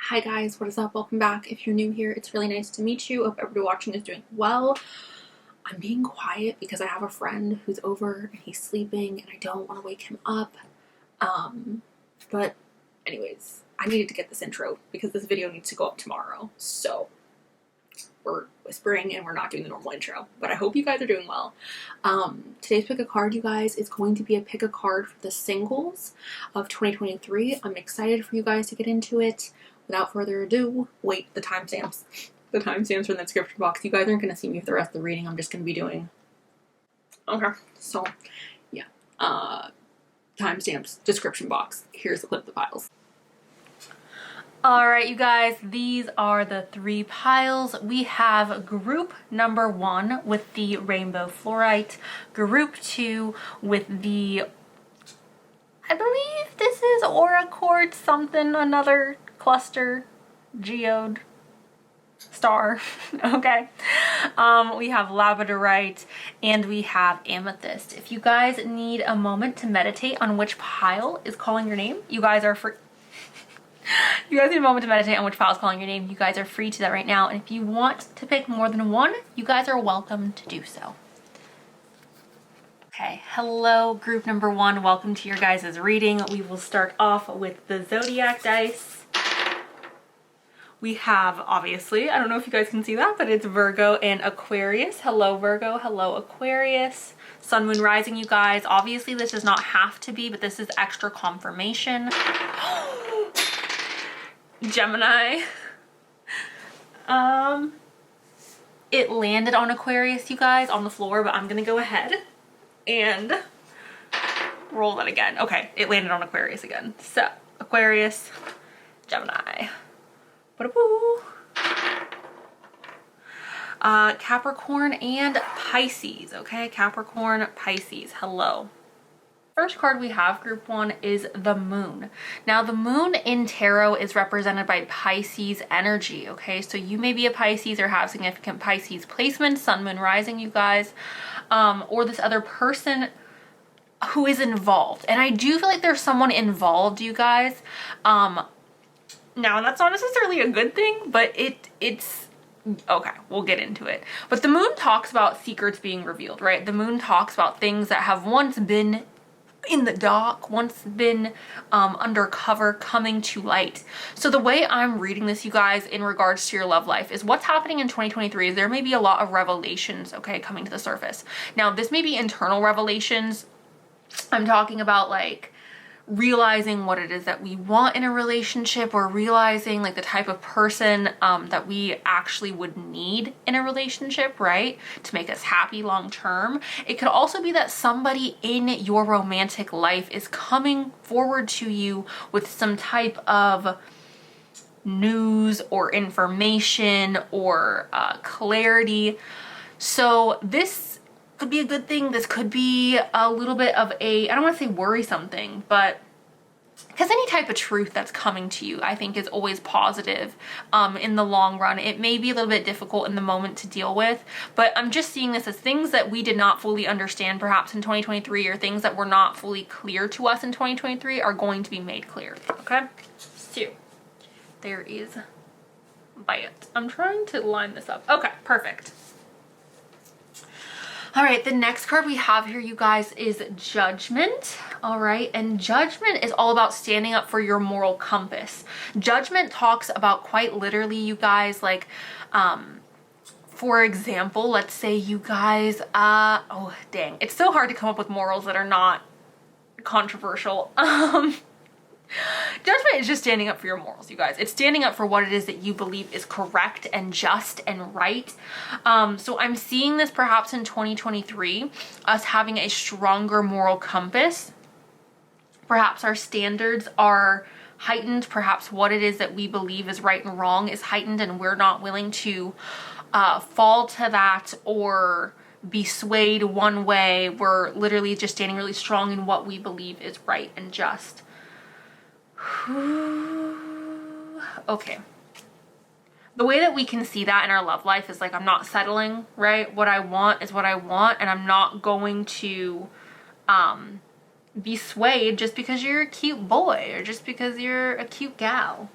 Hi guys, what is up? Welcome back. If you're new here, it's really nice to meet you. Hope everybody watching is doing well. I'm being quiet because I have a friend who's over and he's sleeping and I don't want to wake him up. But anyways, I needed to get this intro because this video needs to go up tomorrow. So we're whispering and we're not doing the normal intro, but I hope you guys are doing well. Today's pick a card, you guys, is going to be a pick a card for the singles of 2023. I'm excited for you guys to get into it. Without further ado, wait, the timestamps. The timestamps are in the description box. You guys aren't going to see me for the rest of the reading. I'm just going to be doing... Okay, so, yeah. Timestamps, description box. Here's the clip of the piles. Alright, you guys, these are the three piles. We have group number 1 with the rainbow fluorite, group 2 with the, I believe this is aura quartz something, another cluster, geode, star, okay. We have labradorite and we have amethyst. If you guys need a moment to meditate on which pile is calling your name, you guys are free. You guys need a moment to meditate on which pile is calling your name. You guys are free to that right now. And if you want to pick more than one, you guys are welcome to do so. Okay, hello group number 1. Welcome to your guys' reading. We will start off with the zodiac dice. We have, obviously, I don't know if you guys can see that, but it's Virgo and Aquarius. Hello Virgo, hello Aquarius. Sun, Moon, Rising, you guys. Obviously this does not have to be, but this is extra confirmation. Gemini. It landed on Aquarius, you guys, on the floor, but I'm gonna go ahead and roll that again. Okay, it landed on Aquarius again. So, Aquarius, Gemini. Ba-da-boo. Capricorn and Pisces, okay? Capricorn, Pisces, hello. First card we have, group 1, is the moon. Now the moon in tarot is represented by Pisces energy, okay? So you may be a Pisces or have significant Pisces placement, sun, moon, rising, you guys, or this other person who is involved. And I do feel like there's someone involved, you guys. Now that's not necessarily a good thing, but it's okay, we'll get into it. But the moon talks about secrets being revealed, right? The moon talks about things that have once been in the dark, once been undercover, coming to light. So the way I'm reading this, you guys, in regards to your love life, is what's happening in 2023 is there may be a lot of revelations, okay, coming to the surface. Now this may be internal revelations. I'm talking about like realizing what it is that we want in a relationship, or realizing like the type of person that we actually would need in a relationship, right, to make us happy long term. It could also be that somebody in your romantic life is coming forward to you with some type of news or information or clarity. So this could be a good thing. This could be a little bit of a, I don't want to say worrisome thing, but because any type of truth that's coming to you, I think, is always positive in the long run. It may be a little bit difficult in the moment to deal with, but I'm just seeing this as things that we did not fully understand perhaps in 2023, or things that were not fully clear to us in 2023 are going to be made clear, okay? So there is bite. I'm trying to line this up. Okay, perfect. All right, the next card we have here, you guys, is Judgment. All right, and Judgment is all about standing up for your moral compass. Judgment talks about, quite literally, you guys, like, for example, let's say you guys, oh, dang. It's so hard to come up with morals that are not controversial. Judgment is just standing up for your morals, you guys. It's standing up for what it is that you believe is correct and just and right. So I'm seeing this perhaps in 2023, us having a stronger moral compass. Perhaps our standards are heightened. Perhaps what it is that we believe is right and wrong is heightened, and we're not willing to fall to that or be swayed one way. We're literally just standing really strong in what we believe is right and just. Okay. The way that we can see that in our love life is like, I'm not settling, right? What I want is what I want, and I'm not going to be swayed just because you're a cute boy or just because you're a cute gal.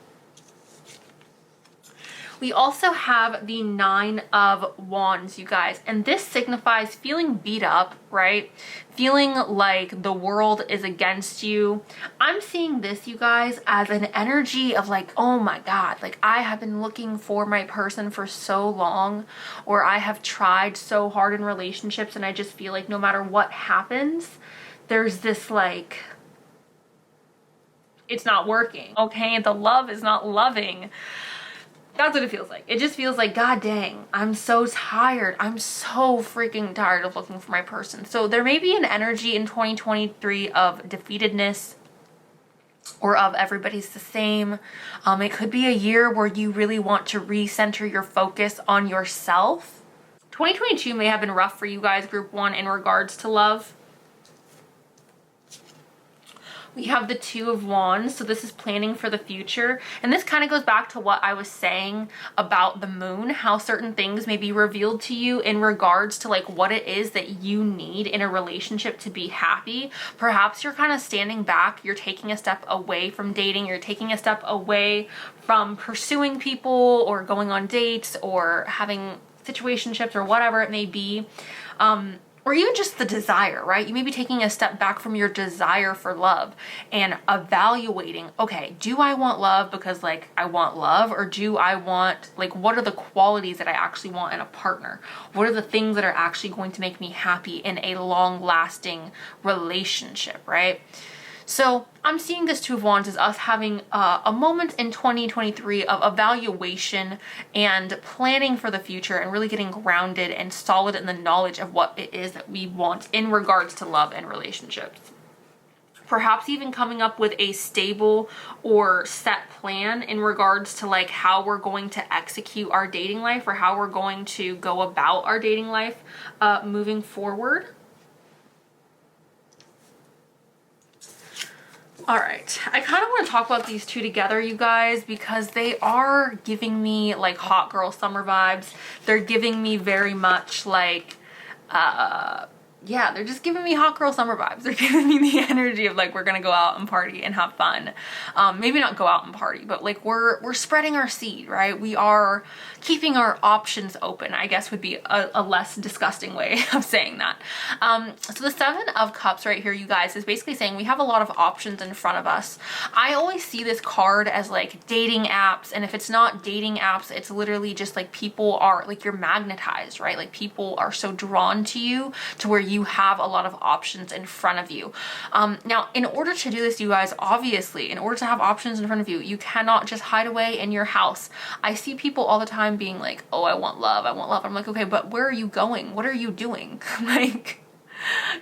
We also have the Nine of Wands, you guys, and this signifies feeling beat up, right? Feeling like the world is against you. I'm seeing this, you guys, as an energy of like, oh my God, like I have been looking for my person for so long, or I have tried so hard in relationships and I just feel like no matter what happens, there's this like, it's not working, okay? The love is not loving. That's what it feels like. It just feels like, God dang, I'm so tired. I'm so freaking tired of looking for my person. So there may be an energy in 2023 of defeatedness or of everybody's the same. It could be a year where you really want to recenter your focus on yourself. 2022 may have been rough for you guys, group 1, in regards to love. We have the Two of Wands, so this is planning for the future. And this kind of goes back to what I was saying about the moon, how certain things may be revealed to you in regards to like what it is that you need in a relationship to be happy. Perhaps you're kind of standing back, you're taking a step away from dating, you're taking a step away from pursuing people or going on dates or having situationships or whatever it may be. Or even just the desire, right? You may be taking a step back from your desire for love and evaluating, okay, do I want love because like I want love, or do I want, like, what are the qualities that I actually want in a partner? What are the things that are actually going to make me happy in a long-lasting relationship, right? So I'm seeing this Two of Wands as us having a moment in 2023 of evaluation and planning for the future and really getting grounded and solid in the knowledge of what it is that we want in regards to love and relationships. Perhaps even coming up with a stable or set plan in regards to like how we're going to execute our dating life or how we're going to go about our dating life moving forward. All right, I kind of want to talk about these two together, you guys, because they are giving me like hot girl summer vibes. They're giving me very much like, yeah, they're just giving me hot girl summer vibes. They're giving me the energy of like, we're gonna go out and party and have fun. Maybe not go out and party, but like we're spreading our seed, right? We are keeping our options open, I guess would be a less disgusting way of saying that. So the Seven of Cups right here, you guys, is basically saying we have a lot of options in front of us. I always see this card as like dating apps, and if it's not dating apps, it's literally just like people are like, you're magnetized, right? Like people are so drawn to you to where you have a lot of options in front of you. Now, in order to do this, you guys, obviously, in order to have options in front of you, you cannot just hide away in your house. I see people all the time being like, oh, I want love, I want love. I'm like, okay, but where are you going? What are you doing? Like,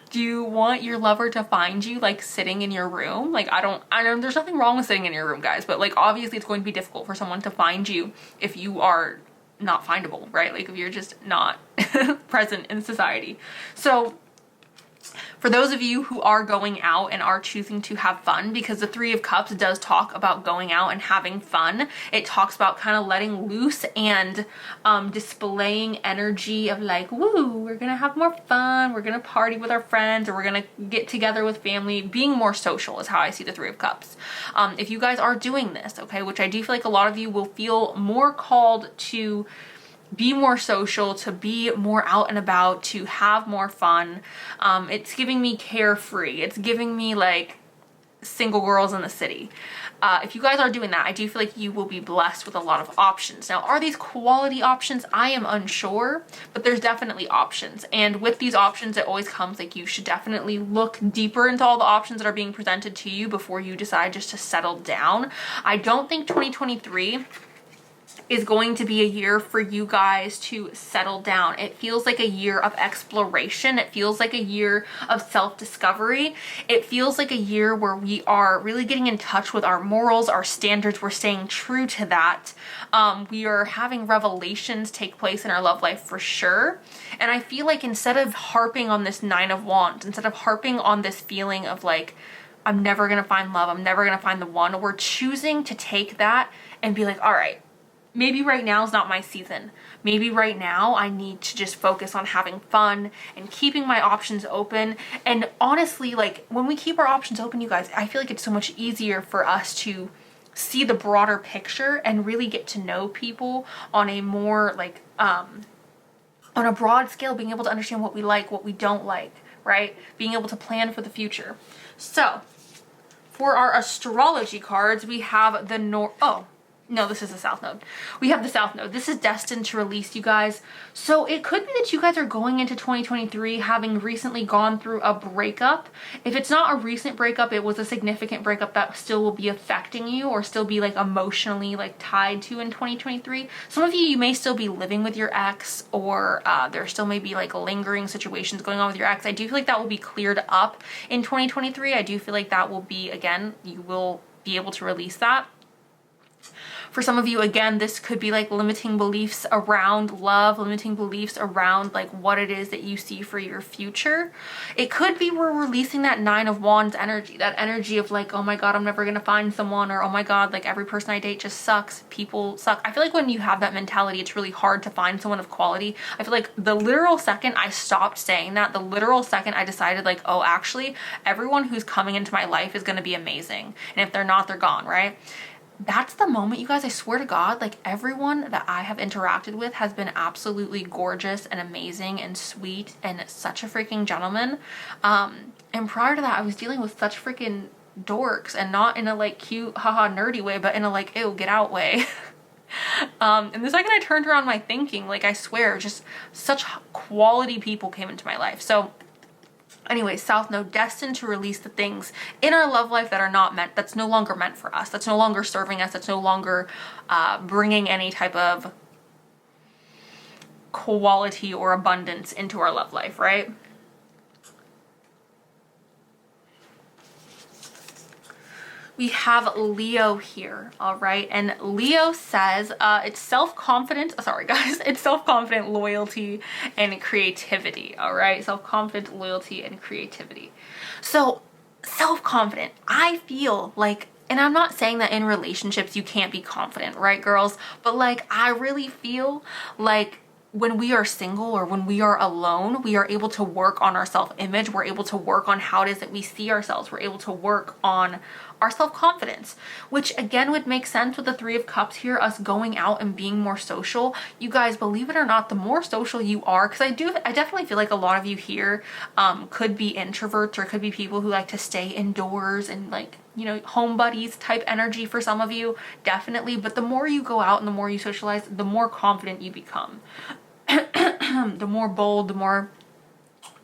do you want your lover to find you like sitting in your room? Like, I don't, there's nothing wrong with sitting in your room, guys, but like, obviously it's going to be difficult for someone to find you if you are not findable, right? Like if you're just not present in society. So for those of you who are going out and are choosing to have fun, because the Three of Cups does talk about going out and having fun. It talks about kind of letting loose and displaying energy of like, woo, we're gonna have more fun, we're gonna party with our friends, or we're gonna get together with family. Being more social is how I see the Three of Cups. If you guys are doing this, okay, which I do feel like a lot of you will feel more called to be more social, to be more out and about, to have more fun. It's giving me carefree. It's giving me like single girls in the city. If you guys are doing that, I do feel like you will be blessed with a lot of options. Now, are these quality options? I am unsure, but there's definitely options. And with these options, it always comes like you should definitely look deeper into all the options that are being presented to you before you decide just to settle down. I don't think 2023 is going to be a year for you guys to settle down. It feels like a year of exploration. It feels like a year of self-discovery. It feels like a year where we are really getting in touch with our morals, our standards. We're staying true to that. We are having revelations take place in our love life for sure. And I feel like instead of harping on this Nine of Wands, instead of harping on this feeling of like, I'm never gonna find love, I'm never gonna find the one, we're choosing to take that and be like, all right, maybe right now is not my season. Maybe right now I need to just focus on having fun and keeping my options open. And honestly, like when we keep our options open, you guys, I feel like it's so much easier for us to see the broader picture and really get to know people on a more like on a broad scale, being able to understand what we like, what we don't like, right? Being able to plan for the future. So for our astrology cards, we have the oh no, this is the South Node. We have the South Node. This is destined to release, you guys. So it could be that you guys are going into 2023 having recently gone through a breakup. If it's not a recent breakup, it was a significant breakup that still will be affecting you or still be like emotionally like tied to in 2023. Some of you may still be living with your ex, or there still may be like lingering situations going on with your ex. I do feel like that will be cleared up in 2023. I do feel like that will be, again, you will be able to release that. For some of you, again, this could be like limiting beliefs around love, limiting beliefs around like what it is that you see for your future. It could be we're releasing that 9 of Wands energy, that energy of like, oh my God, I'm never going to find someone, or oh my God, like every person I date just sucks. People suck. I feel like when you have that mentality, it's really hard to find someone of quality. I feel like the literal second I stopped saying that, the literal second I decided like, oh, actually, everyone who's coming into my life is going to be amazing. And if they're not, they're gone, right? That's the moment, you guys, I swear to God, like everyone that I have interacted with has been absolutely gorgeous and amazing and sweet and such a freaking gentleman. And prior to that, I was dealing with such freaking dorks, and not in a like cute, haha, nerdy way, but in a like, ew, get out way. And the second I turned around my thinking, like I swear, just such quality people came into my life. So anyway, South Node, destined to release the things in our love life that are not meant, that's no longer meant for us, that's no longer serving us, that's no longer bringing any type of quality or abundance into our love life, right? We have Leo here, all right? And Leo says it's self-confident, sorry guys, it's self-confident, loyalty, and creativity, all right? Self-confident, loyalty, and creativity. So self-confident, I feel like, and I'm not saying that in relationships you can't be confident, right, girls? But like, I really feel like when we are single or when we are alone, we are able to work on our self-image. We're able to work on how it is that we see ourselves. We're able to work on our self-confidence, which again would make sense with the 3 of Cups here, us going out and being more social. You guys, believe it or not, the more social you are, because I definitely feel like a lot of you here could be introverts, or could be people who like to stay indoors and like, you know, home buddies type energy for some of you, definitely. But the more you go out and the more you socialize, the more confident you become. The more bold, the more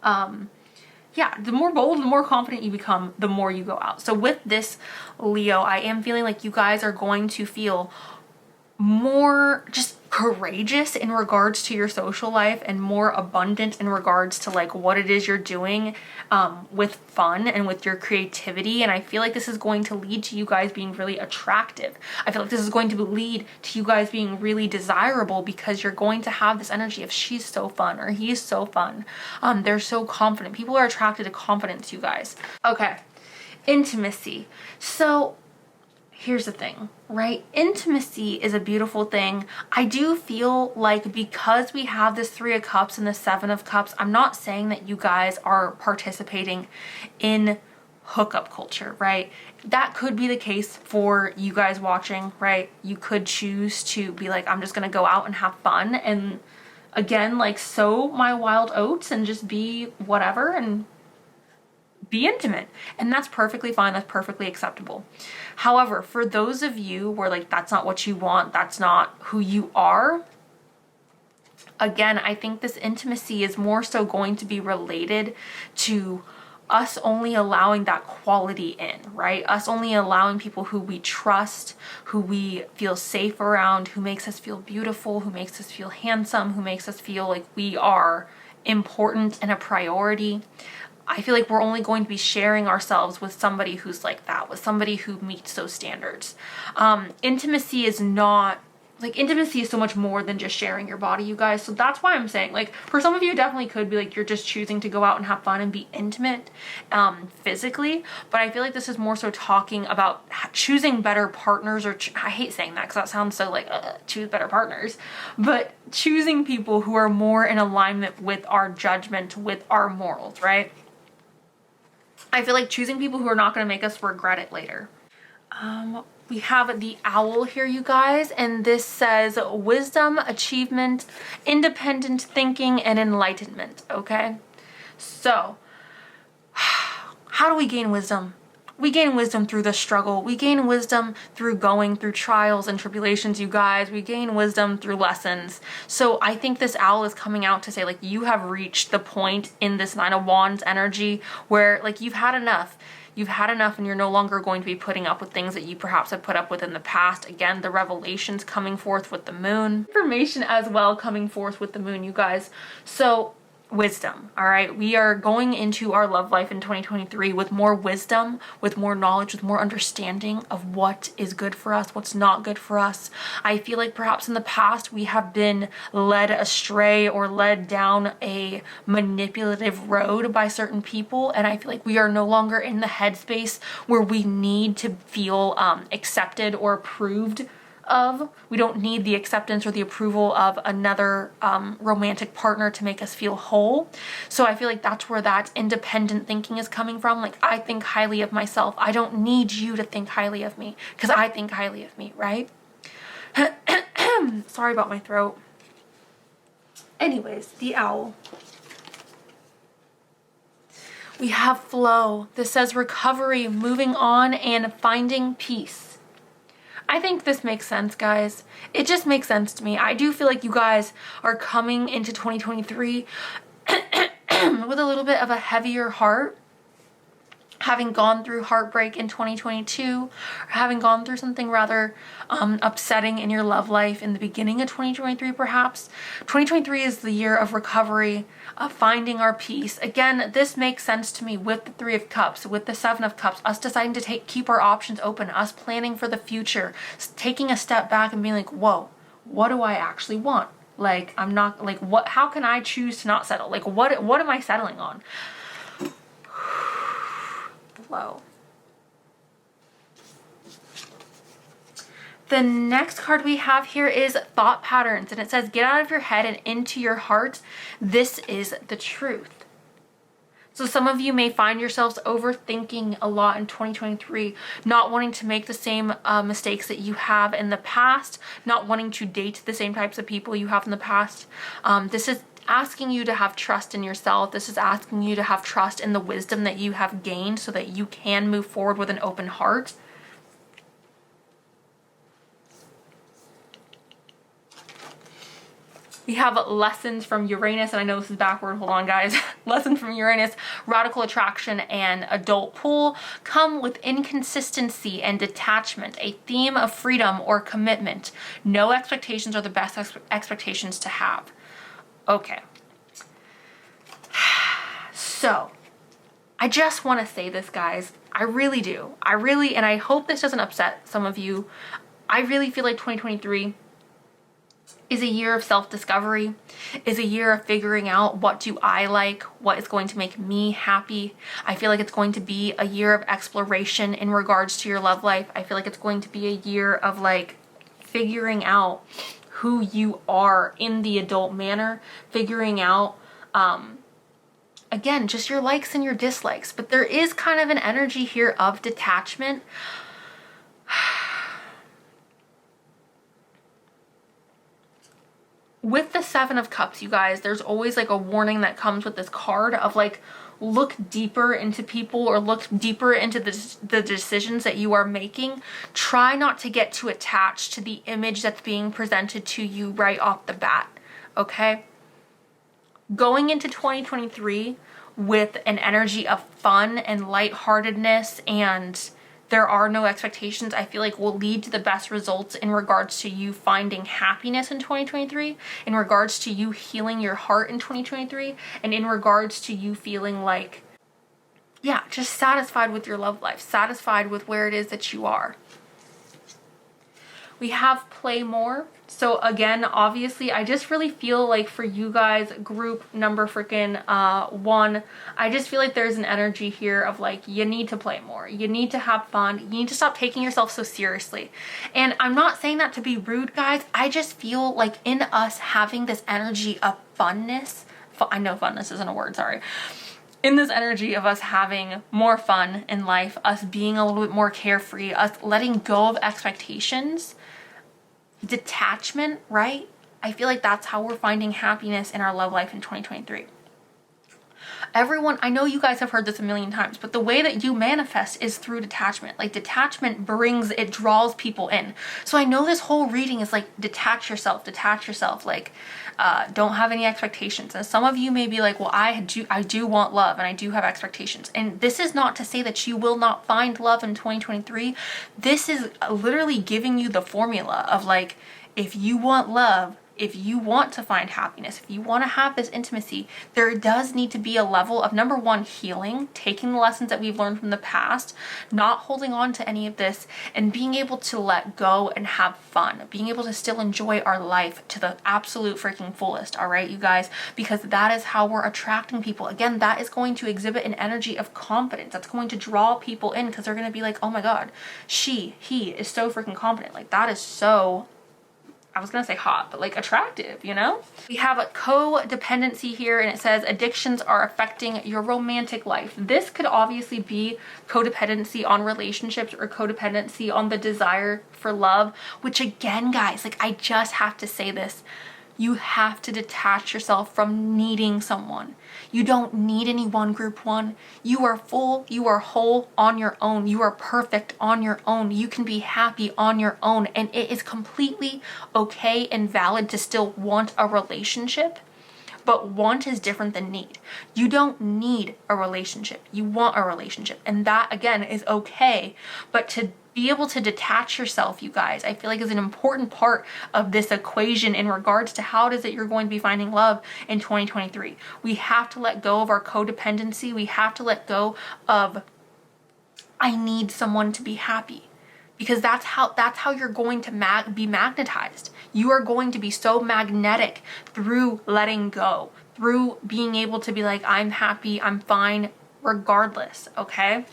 the more bold, the more confident you become, the more you go out. So with this, Leo, I am feeling like you guys are going to feel more just courageous in regards to your social life, and more abundant in regards to like what it is you're doing with fun and with your creativity. And I feel like this is going to lead to you guys being really attractive. I feel like this is going to lead to you guys being really desirable, because you're going to have this energy of she's so fun or he's so fun. They're so confident. People are attracted to confidence, you guys. Okay, intimacy. So here's the thing, right? Intimacy is a beautiful thing. I do feel like because we have this 3 of Cups and the 7 of Cups, I'm not saying that you guys are participating in hookup culture, right? That could be the case for you guys watching, right? You could choose to be like, I'm just gonna go out and have fun, and again, like sow my wild oats and just be whatever and be intimate, and that's perfectly fine. That's perfectly acceptable. However, for those of you where like that's not what you want, that's not who you are, again, I think this intimacy is more so going to be related to us only allowing that quality in, right? Us only allowing people who we trust, who we feel safe around, who makes us feel beautiful, who makes us feel handsome, who makes us feel like we are important and a priority. I feel like we're only going to be sharing ourselves with somebody who's like that, with somebody who meets those standards. Intimacy is not, like, intimacy is so much more than just sharing your body, you guys. So that's why I'm saying, like, for some of you, it definitely could be like you're just choosing to go out and have fun and be intimate physically. But I feel like this is more so talking about choosing better partners, or I hate saying that because that sounds so like, choose better partners. But choosing people who are more in alignment with our judgment, with our morals, right? I feel like choosing people who are not going to make us regret it later. We have the owl here, you guys, and this says wisdom, achievement, independent thinking, and enlightenment, okay? So, how do we gain wisdom? We gain wisdom through the struggle. We gain wisdom through going through trials and tribulations, you guys. We gain wisdom through lessons. So I think this owl is coming out to say, like, you have reached the point in this Nine of Wands energy where, like, you've had enough. You've had enough and you're no longer going to be putting up with things that you perhaps have put up with in the past. Again, the revelations coming forth with the moon. Information as well coming forth with the moon, you guys. So wisdom, all right? We are going into our love life in 2023 with more wisdom, with more knowledge, with more understanding of what is good for us, what's not good for us. I feel like perhaps in the past we have been led astray or led down a manipulative road by certain people, and I feel like we are no longer in the headspace where we need to feel accepted or approved of. We don't need the acceptance or the approval of another romantic partner to make us feel whole. So I feel like that's where that independent thinking is coming from. Like, I think highly of myself. I don't need you to think highly of me because I think highly of me, right? Sorry about my throat. Anyways, the owl. We have flow. This says recovery, moving on, and finding peace. I think this makes sense, guys. It just makes sense to me. I do feel like you guys are coming into 2023 with a little bit of a heavier heart, having gone through heartbreak in 2022, or having gone through something rather upsetting in your love life in the beginning of 2023 perhaps. 2023 is the year of recovery, of finding our peace. Again, this makes sense to me with the Three of Cups, with the Seven of Cups, us deciding to keep our options open, us planning for the future, taking a step back and being like, whoa, what do I actually want? Like, I'm not, like, what, how can I choose to not settle? Like, what am I settling on? Flow. The next card we have here is thought patterns, and it says get out of your head and into your heart. This is the truth. So some of you may find yourselves overthinking a lot in 2023, not wanting to make the same mistakes that you have in the past, not wanting to date the same types of people you have in the past. This is asking you to have trust in yourself. This is asking you to have trust in the wisdom that you have gained so that you can move forward with an open heart. We have lessons from Uranus, and I know this is backward, hold on guys. Lessons from Uranus, radical attraction and adult pull come with inconsistency and detachment, a theme of freedom or commitment. No expectations are the best expectations to have. Okay. So, I just want to say this, guys. I really do. And I hope this doesn't upset some of you. I really feel like 2023 is a year of self-discovery, is a year of figuring out what do I like, what is going to make me happy. I feel like it's going to be a year of exploration in regards to your love life. I feel like it's going to be a year of like figuring out who you are in the adult manner, figuring out, again, just your likes and your dislikes. But there is kind of an energy here of detachment. With the Seven of Cups, you guys, there's always like a warning that comes with this card of like, look deeper into people or look deeper into the decisions that you are making. Try not to get too attached to the image that's being presented to you right off the bat, okay? Going into 2023 with an energy of fun and lightheartedness and there are no expectations, I feel like will lead to the best results in regards to you finding happiness in 2023, in regards to you healing your heart in 2023, and in regards to you feeling like, yeah, just satisfied with your love life, satisfied with where it is that you are. We have play more. So again, obviously, I just really feel like for you guys, group number freaking 1, I just feel like there's an energy here of like, you need to play more. You need to have fun. You need to stop taking yourself so seriously. And I'm not saying that to be rude, guys. I just feel like in us having this energy of funness, I know funness isn't a word, sorry. in this energy of us having more fun in life, us being a little bit more carefree, us letting go of expectations, detachment, right? I feel like that's how we're finding happiness in our love life in 2023. Everyone, I know you guys have heard this a million times, but the way that you manifest is through detachment. Like detachment it draws people in. So I know this whole reading is like, detach yourself, like, don't have any expectations. And some of you may be like, well, I do want love and I do have expectations. And this is not to say that you will not find love in 2023. This is literally giving you the formula of like, if you want love, if you want to find happiness, if you want to have this intimacy, there does need to be a level of, number one, healing, taking the lessons that we've learned from the past, not holding on to any of this, and being able to let go and have fun, being able to still enjoy our life to the absolute freaking fullest, all right, you guys? Because that is how we're attracting people. Again, that is going to exhibit an energy of confidence. That's going to draw people in because they're going to be like, oh my God, he is so freaking confident. Like that is so, I was gonna say hot, but like attractive, you know? We have a codependency here and it says addictions are affecting your romantic life. This could obviously be codependency on relationships or codependency on the desire for love, which again, guys, like I just have to say this. You have to detach yourself from needing someone. You don't need anyone, group one. You are full, you are whole on your own. You are perfect on your own. You can be happy on your own. And it is completely okay and valid to still want a relationship. But want is different than need. You don't need a relationship. You want a relationship. And that, again, is okay. But to be able to detach yourself, you guys, I feel like is an important part of this equation in regards to how it is that you're going to be finding love in 2023. We have to let go of our codependency. We have to let go of, I need someone to be happy. Because that's how you're going to be magnetized. You are going to be so magnetic through letting go, through being able to be like, I'm happy, I'm fine, regardless, okay?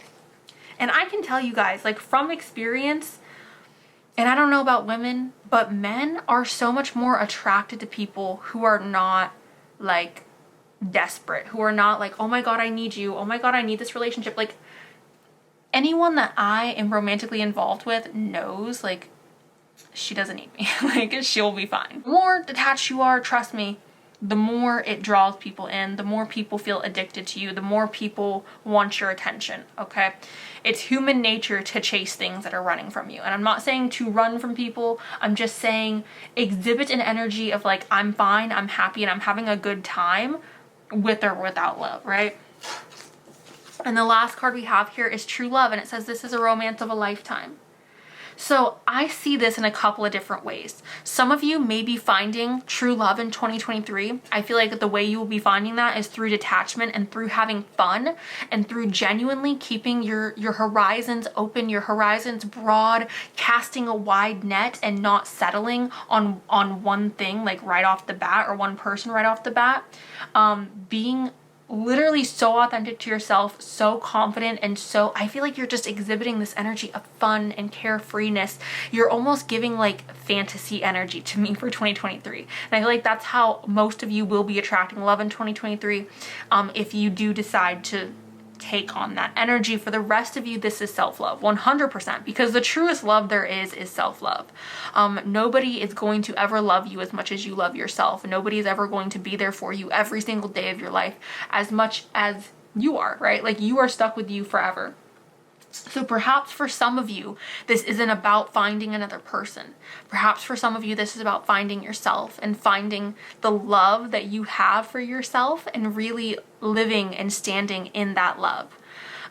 And I can tell you guys, like from experience, and I don't know about women, but men are so much more attracted to people who are not like desperate, who are not like, oh my God, I need you. Oh my God, I need this relationship. Like, anyone that I am romantically involved with knows, like, she doesn't need me. Like, she'll be fine. The more detached you are, trust me, the more it draws people in, the more people feel addicted to you, the more people want your attention, okay? It's human nature to chase things that are running from you. And I'm not saying to run from people. I'm just saying exhibit an energy of like, I'm fine, I'm happy, and I'm having a good time with or without love, right? And the last card we have here is true love. And it says this is a romance of a lifetime. So I see this in a couple of different ways. Some of you may be finding true love in 2023. I feel like the way you will be finding that is through detachment and through having fun and through genuinely keeping your horizons open, your horizons broad, casting a wide net and not settling on one thing like right off the bat or one person right off the bat. Being literally so authentic to yourself, so confident, and so I feel like you're just exhibiting this energy of fun and carefreeness. You're almost giving like fantasy energy to me for 2023. And I feel like that's how most of you will be attracting love in 2023 if you do decide to take on that energy. For the rest of you, this is self-love 100%, because the truest love there is self-love. Nobody is going to ever love you as much as you love yourself. Nobody is ever going to be there for you every single day of your life as much as you are, right? Like you are stuck with you forever. So perhaps for some of you, this isn't about finding another person. Perhaps for some of you, this is about finding yourself and finding the love that you have for yourself and really living and standing in that love.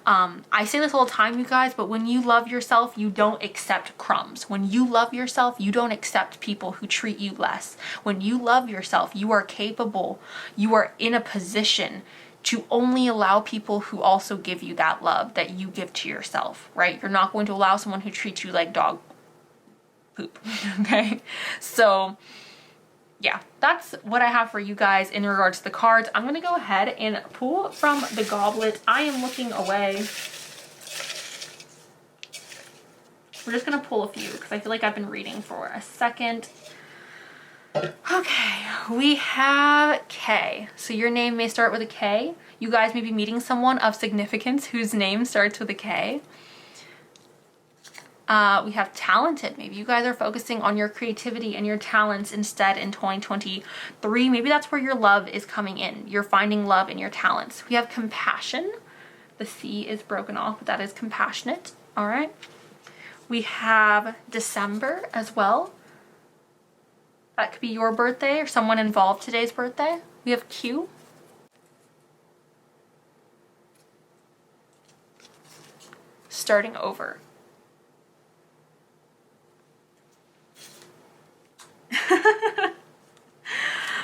I say this all the time, you guys, but when you love yourself, you don't accept crumbs. When you love yourself, you don't accept people who treat you less. When you love yourself, you are capable, you are in a position to only allow people who also give you that love that you give to yourself, right? You're not going to allow someone who treats you like dog poop, okay? So yeah, that's what I have for you guys in regards to the cards. I'm gonna go ahead and pull from the goblet. I am looking away. We're just gonna pull a few because I feel like I've been reading for a second. Okay, we have K. So your name may start with a K. You guys may be meeting someone of significance whose name starts with a K. We have talented. Maybe you guys are focusing on your creativity and your talents instead in 2023. Maybe that's where your love is coming in. You're finding love in your talents. We have compassion. The C is broken off, but that is compassionate. All right. We have December as well. That could be your birthday or someone involved today's birthday. We have Q. Starting over.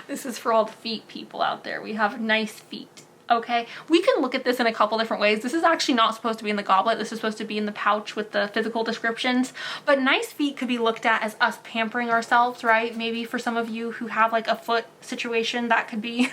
This is for all the feet people out there. We have nice feet. Okay, we can look at this in a couple different ways. This is actually not supposed to be in the goblet. This is supposed to be in the pouch with the physical descriptions. But nice feet could be looked at as us pampering ourselves, right? Maybe for some of you who have like a foot situation, that could be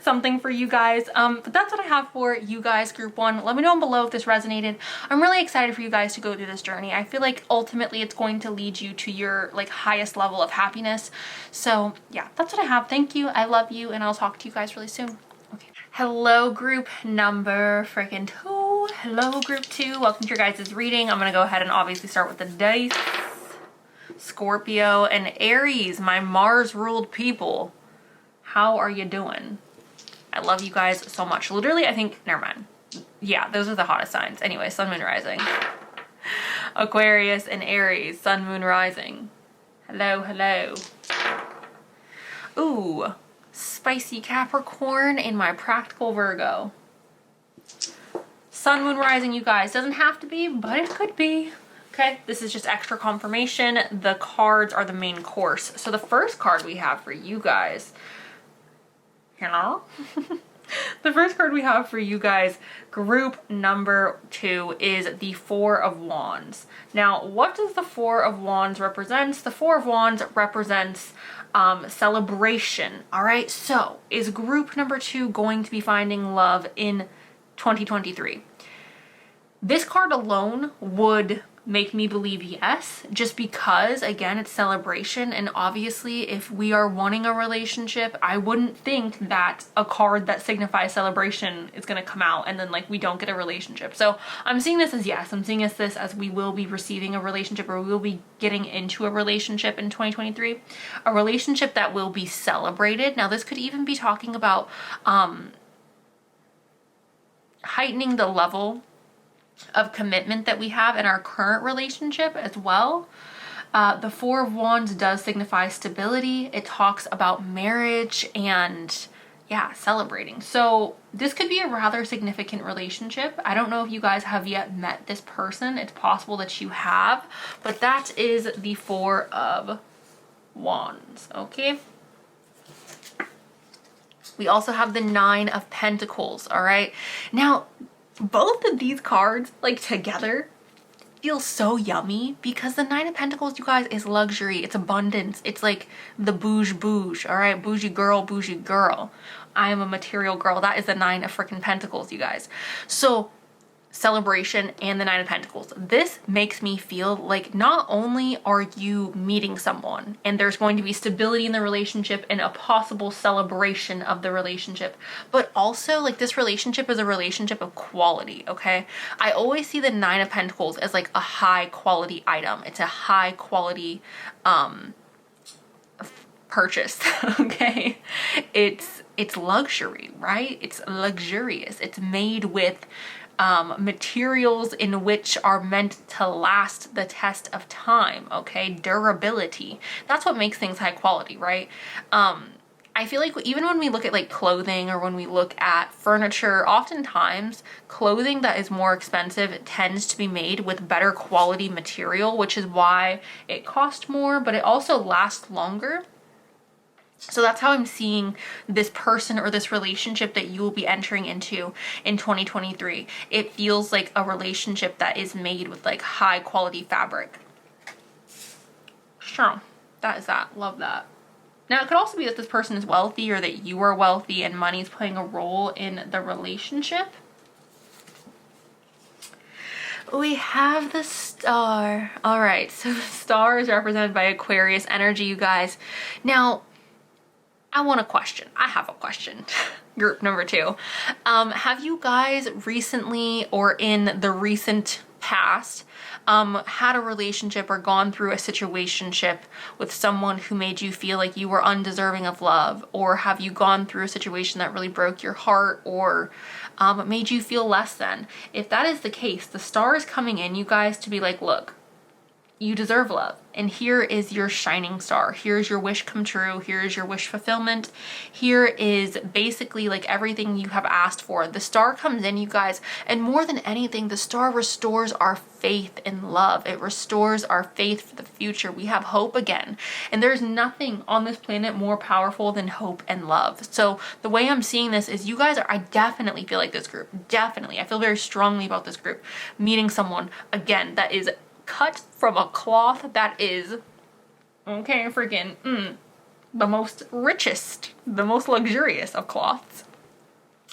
something for you guys. But that's what I have for you guys, group one. Let me know below if this resonated. I'm really excited for you guys to go through this journey. I feel like ultimately it's going to lead you to your like highest level of happiness. So yeah, that's what I have. Thank you. I love you. And I'll talk to you guys really soon. Okay. Hello, group number freaking 2. Hello, group 2. Welcome to your guys' reading. I'm going to go ahead and obviously start with the dice. Scorpio and Aries, my Mars-ruled people. How are you doing? I love you guys so much. Literally, I think, never mind. Yeah, those are the hottest signs. Anyway, sun, moon, rising. Aquarius and Aries, sun, moon, rising. Hello, hello. Ooh. Spicy Capricorn in my practical Virgo. Sun, moon, rising, you guys. Doesn't have to be, but it could be. Okay, this is just extra confirmation. The cards are the main course. So the first card we have for you guys, the first card we have for you guys, group number 2, is the 4 of Wands. Now, what does the 4 of Wands represent? The 4 of Wands represents celebration. All right, so is group number 2 going to be finding love in 2023? This card alone would make me believe yes, just because again it's celebration, and obviously if we are wanting a relationship, I wouldn't think that a card that signifies celebration is going to come out and then like we don't get a relationship. So I'm seeing this as yes. I'm seeing this as we will be receiving a relationship, or we will be getting into a relationship in 2023, a relationship that will be celebrated. Now this could even be talking about heightening the level of commitment that we have in our current relationship as well. The 4 of Wands does signify stability. It talks about marriage and yeah, celebrating. So this could be a rather significant relationship. I don't know if you guys have yet met this person. It's possible that you have, but that is the 4 of Wands. Okay. We also have the 9 of Pentacles. All right. Now, both of these cards, like together, feel so yummy because the 9 of Pentacles, you guys, is luxury. It's abundance. It's like the bouge. All right. Bougie girl. I am a material girl. That is the 9 of freaking Pentacles, you guys. So celebration and the 9 of Pentacles. This makes me feel like not only are you meeting someone and there's going to be stability in the relationship and a possible celebration of the relationship, but also like this relationship is a relationship of quality. Okay. I always see the 9 of Pentacles as like a high quality item. It's a high quality, purchase. Okay. It's luxury, right? It's luxurious. It's made with materials in which are meant to last the test of time. Okay. Durability. That's what makes things high quality, right? I feel like even when we look at like clothing or when we look at furniture, oftentimes clothing that is more expensive tends to be made with better quality material, which is why it costs more, but it also lasts longer. So that's how I'm seeing this person or this relationship that you will be entering into in 2023. It feels like a relationship that is made with like high quality fabric. Sure, that is that. Love that. Now, it could also be that this person is wealthy or that you are wealthy and money is playing a role in the relationship. We have the Star. All right, so the Star is represented by Aquarius energy, you guys. Now, I have a question. Group number 2. Have you guys recently or in the recent past had a relationship or gone through a situationship with someone who made you feel like you were undeserving of love? Or have you gone through a situation that really broke your heart or made you feel less than? If that is the case, the Star is coming in, you guys, to be like, look, you deserve love. And here is your shining star. Here's your wish come true. Here is your wish fulfillment. Here is basically like everything you have asked for. The Star comes in, you guys, and more than anything, the Star restores our faith in love. It restores our faith for the future. We have hope again. And there's nothing on this planet more powerful than hope and love. So the way I'm seeing this is you guys I definitely feel like this group, definitely. I feel very strongly about this group meeting someone, again, that is cut from a cloth that is, okay, freaking, the most richest, the most luxurious of cloths.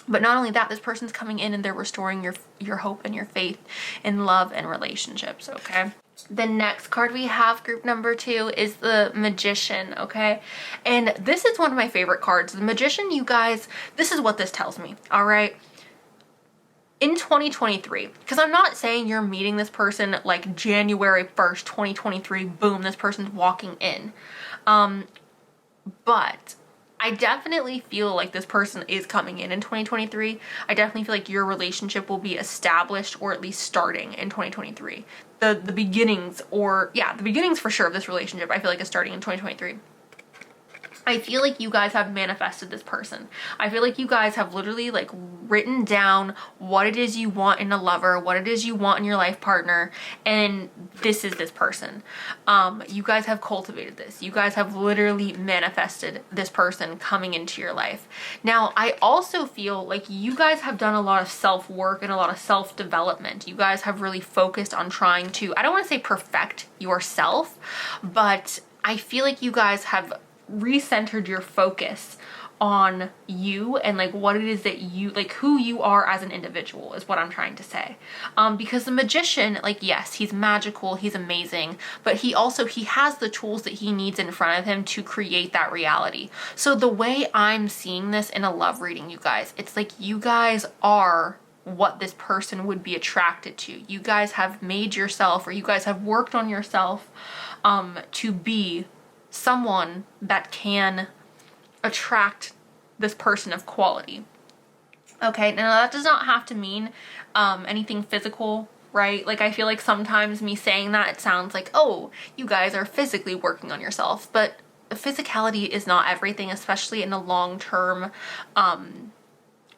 But not only that, this person's coming in and they're restoring your hope and your faith in love and relationships, okay? The next card we have, group number 2, is the Magician, okay? And this is one of my favorite cards. The Magician, you guys, this is what this tells me, all right? In 2023, because I'm not saying you're meeting this person like January 1st, 2023, boom, this person's walking in. But I definitely feel like this person is coming in 2023. I definitely feel like your relationship will be established or at least starting in 2023. The beginnings, or yeah, the beginnings for sure of this relationship, I feel like is starting in 2023. I feel like you guys have manifested this person. I feel like you guys have literally like written down what it is you want in a lover, what it is you want in your life partner, and this is this person. You guys have cultivated this. You guys have literally manifested this person coming into your life. Now, I also feel like you guys have done a lot of self-work and a lot of self-development. You guys have really focused on trying to, I don't want to say perfect yourself, but I feel like you guys have recentered your focus on you and like what it is that you like, who you are as an individual is what I'm trying to say. Because the Magician, like, yes, he's magical, he's amazing, but he has the tools that he needs in front of him to create that reality. So the way I'm seeing this in a love reading, you guys, it's like you guys are what this person would be attracted to. You guys have made yourself, or you guys have worked on yourself to be someone that can attract this person of quality. Okay, now that does not have to mean anything physical, right? Like, I feel like sometimes me saying that, it sounds like, oh, you guys are physically working on yourself, but physicality is not everything, especially in a long-term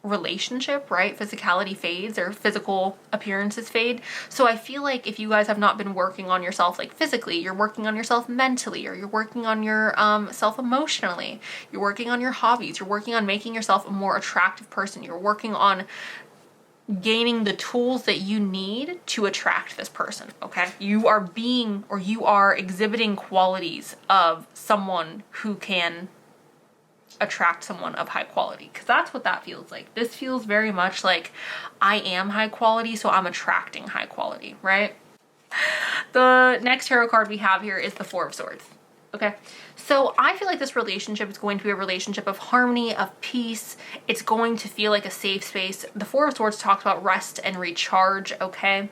relationship, right? Physicality fades, or physical appearances fade. So I feel like if you guys have not been working on yourself like physically, you're working on yourself mentally, or you're working on your self emotionally, you're working on your hobbies, you're working on making yourself a more attractive person, you're working on gaining the tools that you need to attract this person, okay? You are exhibiting qualities of someone who can attract someone of high quality, because that's what that feels like. This feels very much like I am high quality, so I'm attracting high quality, right? The next tarot card we have here is the Four of Swords. Okay, so I feel like this relationship is going to be a relationship of harmony, of peace. It's going to feel like a safe space. The Four of Swords talks about rest and recharge, okay?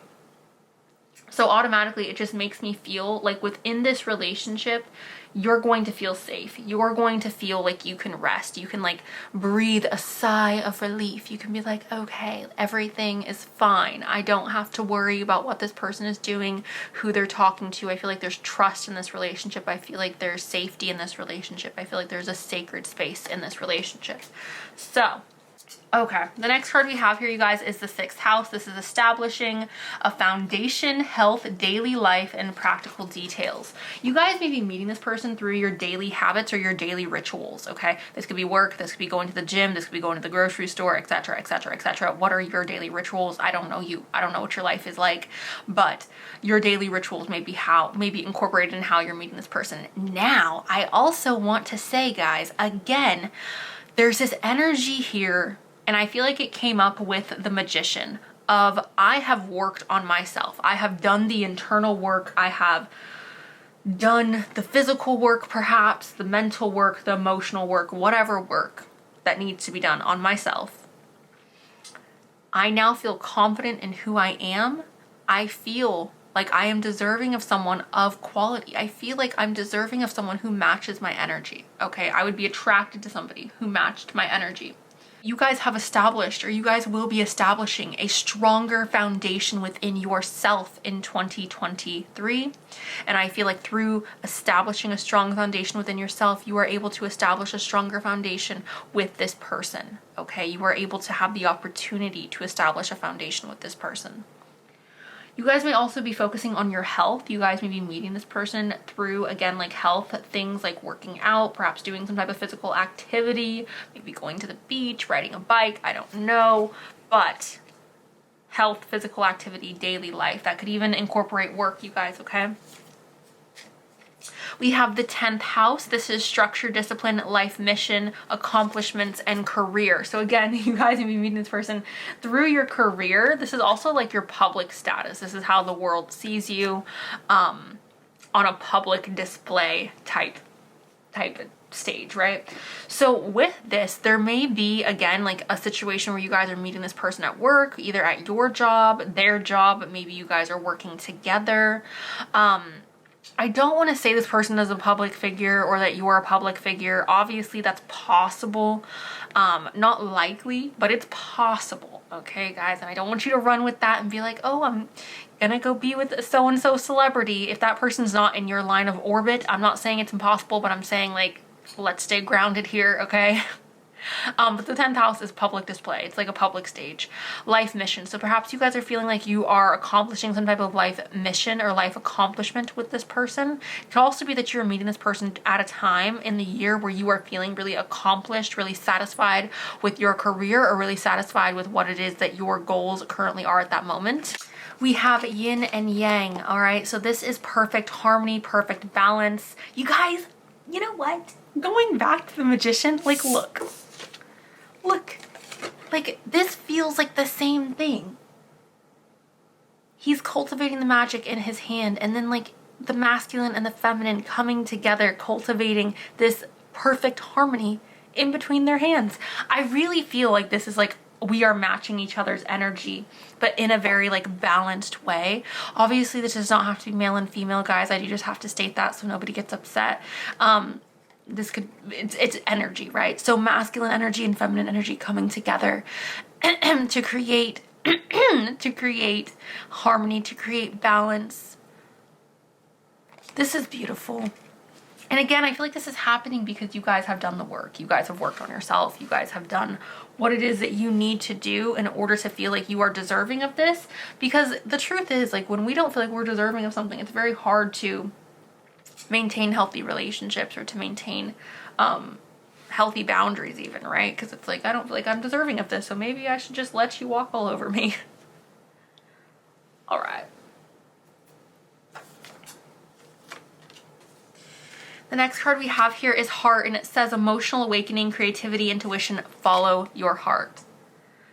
So automatically it just makes me feel like within this relationship, you're going to feel safe. You're going to feel like you can rest. You can like breathe a sigh of relief. You can be like, okay, everything is fine. I don't have to worry about what this person is doing, who they're talking to. I feel like there's trust in this relationship. I feel like there's safety in this relationship. I feel like there's a sacred space in this relationship. So, okay, the next card we have here, you guys, is the 6th house. This is establishing a foundation, health, daily life, and practical details. You guys may be meeting this person through your daily habits or your daily rituals, okay? This could be work, this could be going to the gym, this could be going to the grocery store, etc., etc., etc. What are your daily rituals? I don't know you. I don't know what your life is like, but your daily rituals may be incorporated in how you're meeting this person. Now, I also want to say, guys, again, there's this energy here, and I feel like it came up with the Magician, of I have worked on myself. I have done the internal work. I have done the physical work, perhaps the mental work, the emotional work, whatever work that needs to be done on myself. I now feel confident in who I am. I feel like I am deserving of someone of quality. I feel like I'm deserving of someone who matches my energy. Okay, I would be attracted to somebody who matched my energy. You guys have established, or you guys will be establishing, a stronger foundation within yourself in 2023. And I feel like through establishing a strong foundation within yourself, you are able to establish a stronger foundation with this person. Okay, you are able to have the opportunity to establish a foundation with this person. You guys may also be focusing on your health. You guys may be meeting this person through, again, like health things like working out, perhaps doing some type of physical activity, maybe going to the beach, riding a bike, I don't know. But health, physical activity, daily life, that could even incorporate work, you guys, okay? We have the 10th house. This is structure, discipline, life mission, accomplishments, and career. So again, you guys may be meeting this person through your career. This is also like your public status. This is how the world sees you on a public display type stage, right? So with this, there may be, again, like a situation where you guys are meeting this person at work, either at your job, their job, maybe you guys are working together. I don't want to say this person is a public figure or that you're a public figure. Obviously, that's possible. Not likely, but it's possible. Okay, guys? And I don't want you to run with that and be like, oh, I'm gonna go be with a so-and-so celebrity. If that person's not in your line of orbit, I'm not saying it's impossible, but I'm saying, like, let's stay grounded here, okay? But the 10th house is public display. It's like a public stage. Life mission. So perhaps you guys are feeling like you are accomplishing some type of life mission or life accomplishment with this person. It could also be that you're meeting this person at a time in the year where you are feeling really accomplished, really satisfied with your career, or really satisfied with what it is that your goals currently are at that moment. We have yin and yang, all right? So this is perfect harmony, perfect balance. You guys, you know what? Going back to the magician, like, look, like this feels like the same thing. He's cultivating the magic in his hand, and then like the masculine and the feminine coming together, cultivating this perfect harmony in between their hands. I really feel like this is like we are matching each other's energy, but in a very like balanced way. Obviously, this does not have to be male and female, guys. I do just have to state that so nobody gets upset. It's energy, right? So masculine energy and feminine energy coming together to create harmony, to create balance. This is beautiful. And again, I feel like this is happening because you guys have done the work. You guys have worked on yourself. You guys have done what it is that you need to do in order to feel like you are deserving of this. Because the truth is, like, when we don't feel like we're deserving of something, it's very hard to maintain healthy relationships or to maintain healthy boundaries even, right? Because it's like, I don't feel like I'm deserving of this, so maybe I should just let you walk all over me. All right. The next card we have here is heart, and it says emotional awakening, creativity, intuition, follow your heart.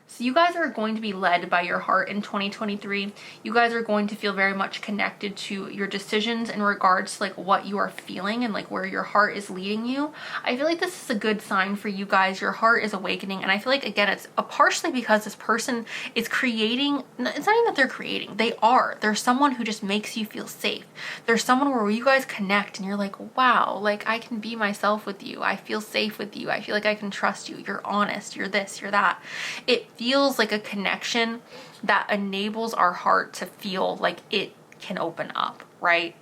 So you guys are going to be led by your heart in 2023. You guys are going to feel very much connected to your decisions in regards to like what you are feeling and like where your heart is leading you. I feel like this is a good sign for you guys. Your heart is awakening. And I feel like, again, it's partially because this person is creating, it's not even that they're creating, they are. There's someone who just makes you feel safe. There's someone where you guys connect and you're like, wow, like I can be myself with you. I feel safe with you. I feel like I can trust you. You're honest. You're this, you're that. It feels like a connection that enables our heart to feel like it can open up, right?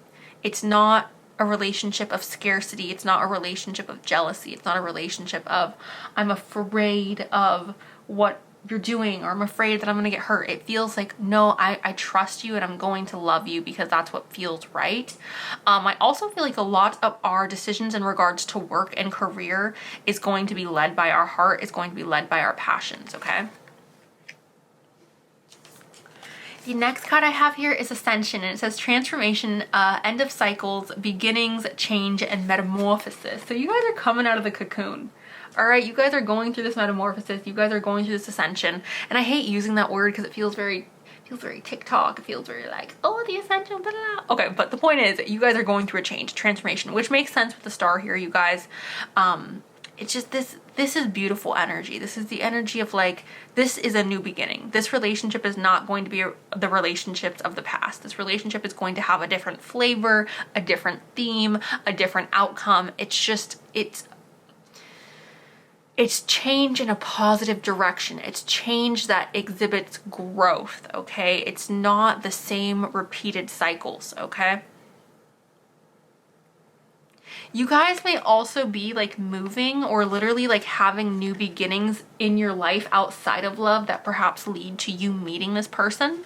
It's not a relationship of scarcity. It's not a relationship of jealousy. It's not a relationship of I'm afraid of what you're doing or I'm afraid that I'm going to get hurt. It feels like, no, I trust you and I'm going to love you because that's what feels right. I also feel like a lot of our decisions in regards to work and career is going to be led by our heart, is going to be led by our passions, okay? The next card I have here is Ascension, and it says transformation, end of cycles, beginnings, change, and metamorphosis. So you guys are coming out of the cocoon. All right, you guys are going through this metamorphosis. You guys are going through this ascension. And I hate using that word because it feels very TikTok. It feels very like, oh, the ascension, blah, blah, blah. Okay, but the point is you guys are going through a change, transformation, which makes sense with the star here, you guys. It's just this is beautiful energy. This is the energy of like, this is a new beginning. This relationship is not going to be the relationships of the past. This relationship is going to have a different flavor, a different theme, a different outcome. It's change in a positive direction. It's change that exhibits growth, okay? It's not the same repeated cycles, okay? You guys may also be like moving or literally like having new beginnings in your life outside of love that perhaps lead to you meeting this person.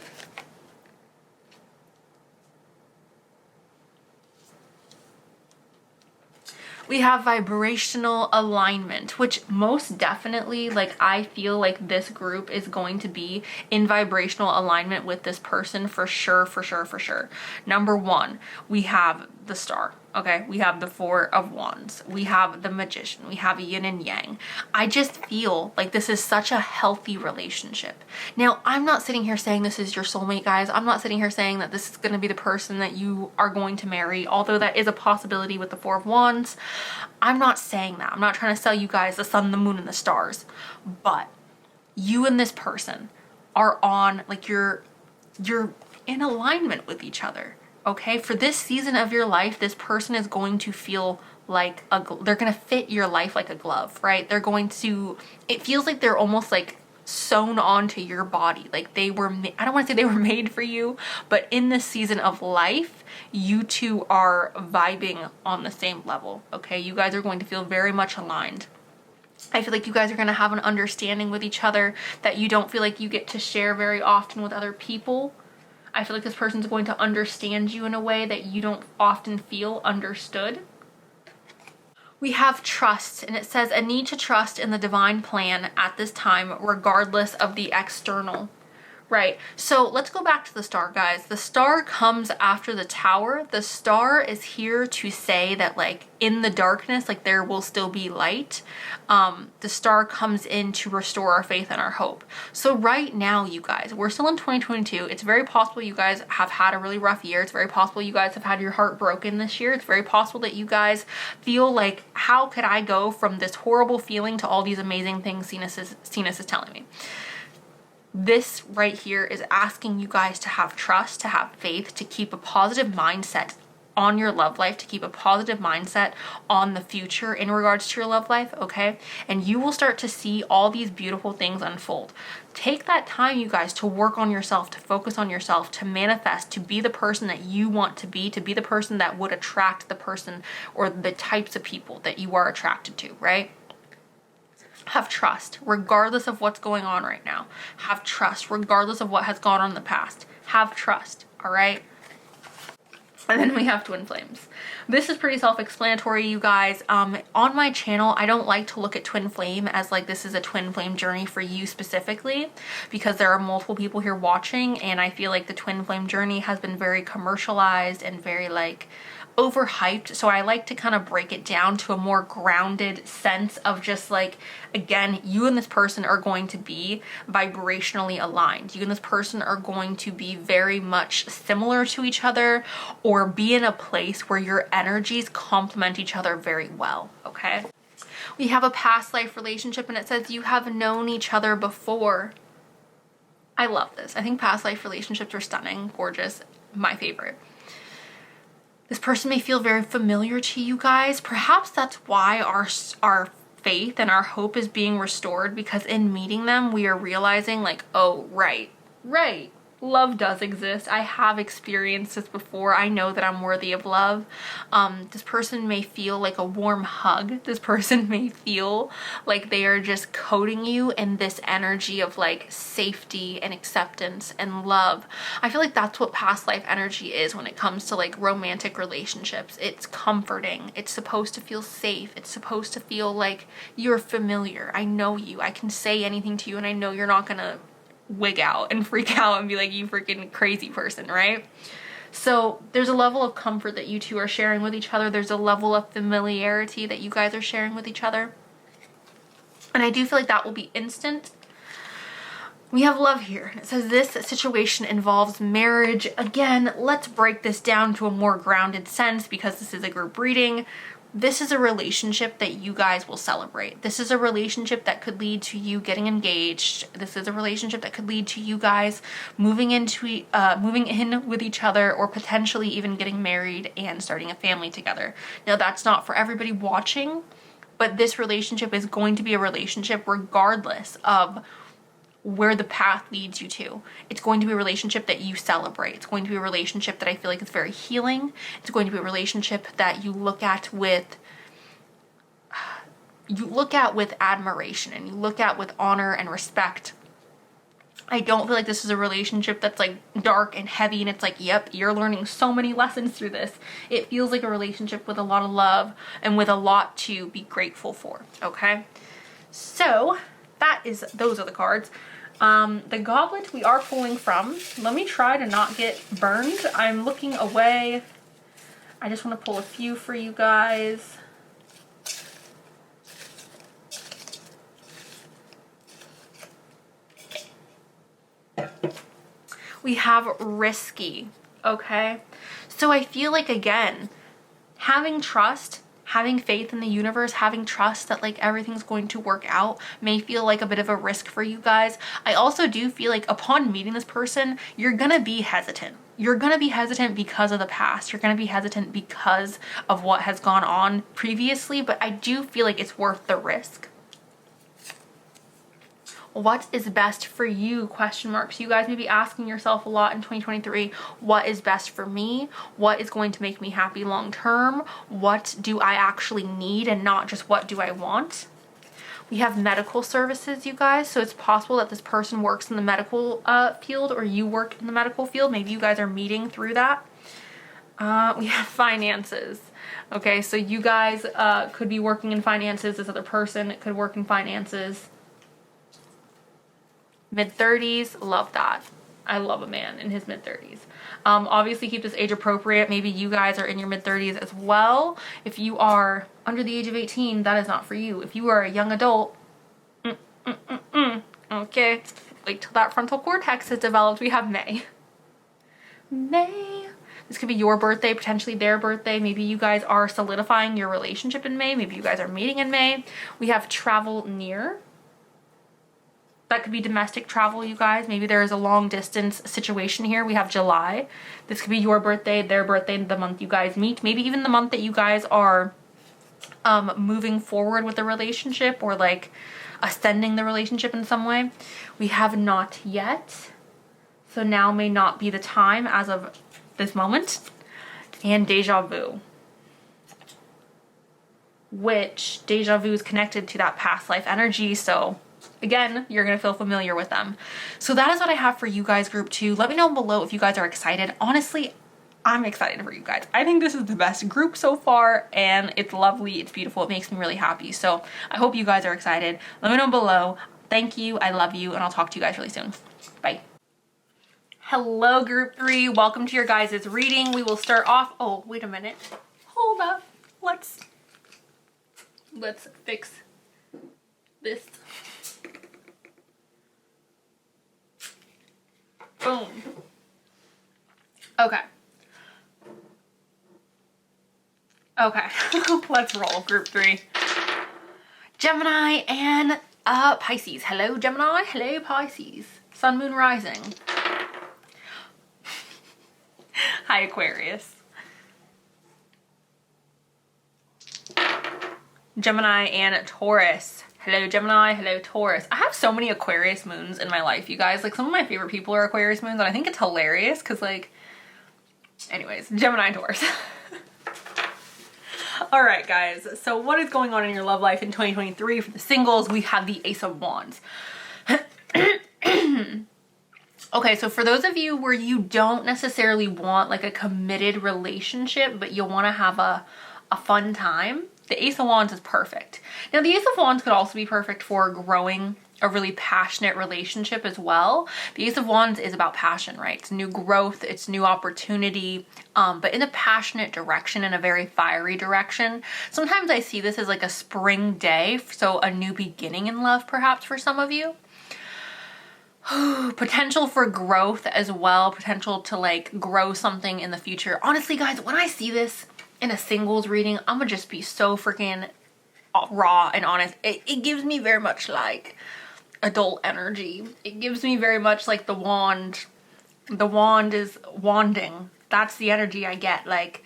We have vibrational alignment, which most definitely, like, I feel like this group is going to be in vibrational alignment with this person for sure, for sure, for sure. Number one, we have the star. Okay, we have the Four of Wands. We have the Magician. We have yin and yang. I just feel like this is such a healthy relationship. Now, I'm not sitting here saying this is your soulmate, guys. I'm not sitting here saying that this is going to be the person that you are going to marry, although that is a possibility with the Four of Wands. I'm not saying that. I'm not trying to sell you guys the sun, the moon, and the stars. But you and this person are on, like, you're in alignment with each other. Okay, for this season of your life, this person is going to feel like they're going to fit your life like a glove, right? They're going to, it feels like they're almost like sewn onto your body. Like they were, I don't want to say they were made for you, but in this season of life, you two are vibing on the same level. Okay, you guys are going to feel very much aligned. I feel like you guys are going to have an understanding with each other that you don't feel like you get to share very often with other people. I feel like this person's going to understand you in a way that you don't often feel understood. We have trust, and it says a need to trust in the divine plan at this time, regardless of the external. Right, so let's go back to the star, guys. The star comes after the tower. The star is here to say that, like, in the darkness, like, there will still be light. The star comes in to restore our faith and our hope. So right now, you guys, we're still in 2022. It's very possible you guys have had a really rough year. It's very possible you guys have had your heart broken this year. It's very possible that you guys feel like, how could I go from this horrible feeling to all these amazing things Cenus is telling me? This right here is asking you guys to have trust, to have faith, to keep a positive mindset on your love life, to keep a positive mindset on the future in regards to your love life, okay? And you will start to see all these beautiful things unfold. Take that time, you guys, to work on yourself, to focus on yourself, to manifest, to be the person that you want to be the person that would attract the person or the types of people that you are attracted to, right? Have trust, regardless of what's going on right now. Have trust, regardless of what has gone on in the past. Have trust, all right? And then we have twin flames. This is pretty self-explanatory, you guys. On my channel, I don't like to look at twin flame as like this is a twin flame journey for you specifically, because there are multiple people here watching, and I feel like the twin flame journey has been very commercialized and very like overhyped. So I like to kind of break it down to a more grounded sense of just like, again, you and this person are going to be vibrationally aligned. You and this person are going to be very much similar to each other, or be in a place where your energies complement each other very well, okay? We have a past life relationship, and it says you have known each other before. I love this. I think past life relationships are stunning, gorgeous, my favorite. This person may feel very familiar to you guys. Perhaps that's why our faith and our hope is being restored, because in meeting them, we are realizing like, oh, right. Love does exist. I have experienced this before. I know that I'm worthy of love. This person may feel like a warm hug. This person may feel like they are just coating you in this energy of like safety and acceptance and love. I feel like that's what past life energy is when it comes to like romantic relationships. It's comforting. It's supposed to feel safe. It's supposed to feel like you're familiar. I know you. I can say anything to you, and I know you're not gonna wig out and freak out and be like, you freaking crazy person, right? So there's a level of comfort that you two are sharing with each other. There's a level of familiarity that you guys are sharing with each other. And I do feel like that will be instant. We have love here. It says this situation involves marriage. Again, let's break this down to a more grounded sense because this is a group reading. This is a relationship that you guys will celebrate. This is a relationship that could lead to you getting engaged. This is a relationship that could lead to you guys moving in with each other, or potentially even getting married and starting a family together. Now, that's not for everybody watching, but this relationship is going to be a relationship regardless of where the path leads you to. It's going to be a relationship that you celebrate. It's going to be a relationship that I feel like is very healing. It's going to be a relationship that you look at with admiration, and you look at with honor and respect. I don't feel like this is a relationship that's like dark and heavy and it's like, yep, you're learning so many lessons through this. It feels like a relationship with a lot of love and with a lot to be grateful for, okay? So those are the cards. The goblet we are pulling from, let me try to not get burned. I'm looking away. I just want to pull a few for you guys. We have risky, okay? So I feel like, again, having trust, having faith in the universe, having trust that like everything's going to work out may feel like a bit of a risk for you guys. I also do feel like upon meeting this person, you're gonna be hesitant. You're gonna be hesitant because of the past. You're gonna be hesitant because of what has gone on previously, but I do feel like it's worth the risk. What is best for you? Question marks. You guys may be asking yourself a lot in 2023, what is best for me? What is going to make me happy long term? What do I actually need and not just what do I want? We have medical services, you guys. So it's possible that this person works in the medical field, or you work in the medical field. Maybe you guys are meeting through that. We have finances. Okay, so you guys could be working in finances. This other person could work in finances. Mid-30s, love that. I love a man in his mid-30s. Obviously keep this age appropriate. Maybe you guys are in your mid-30s as well. If you are under the age of 18, that is not for you. If you are a young adult, okay, wait till that frontal cortex is developed. We have May. May. This could be your birthday, potentially their birthday. Maybe you guys are solidifying your relationship in May. Maybe you guys are meeting in May. We have travel near. That could be domestic travel, you guys. Maybe there is a long distance situation here. We have July. This could be your birthday, their birthday, the month you guys meet. Maybe even the month that you guys are moving forward with the relationship, or like ascending the relationship in some way. We have not yet. So now may not be the time as of this moment. And deja vu. Which deja vu is connected to that past life energy. So again, you're going to feel familiar with them. So that is what I have for you guys, group 2. Let me know below if you guys are excited. Honestly, I'm excited for you guys. I think this is the best group so far, and it's lovely. It's beautiful. It makes me really happy. So I hope you guys are excited. Let me know below. Thank you. I love you, and I'll talk to you guys really soon. Bye. Hello, group 3. Welcome to your guys' reading. We will start off. Oh, wait a minute. Hold up. Let's fix this. Boom. Okay. Okay. Let's roll, group 3. Gemini and Pisces. Hello, Gemini. Hello, Pisces. Sun, Moon, Rising. Hi, Aquarius. Gemini and Taurus. Hello, Gemini. Hello, Taurus. I have so many Aquarius moons in my life, you guys. Like, some of my favorite people are Aquarius moons, and I think it's hilarious because, like, anyways, Gemini and Taurus. All right, guys. So what is going on in your love life in 2023 for the singles? We have the Ace of Wands. Okay, so for those of you where you don't necessarily want like a committed relationship, but you want to have a fun time, the Ace of Wands is perfect. Now, the Ace of Wands could also be perfect for growing a really passionate relationship as well. The Ace of Wands is about passion, right? It's new growth, it's new opportunity, but in a passionate direction, in a very fiery direction. Sometimes I see this as like a spring day, so a new beginning in love perhaps for some of you. Potential for growth as well, potential to like grow something in the future. Honestly, guys, when I see this in a singles reading, I'm gonna just be so freaking raw and honest. It gives me very much like adult energy. It gives me very much like the wand. The wand is wanding. That's the energy I get. Like,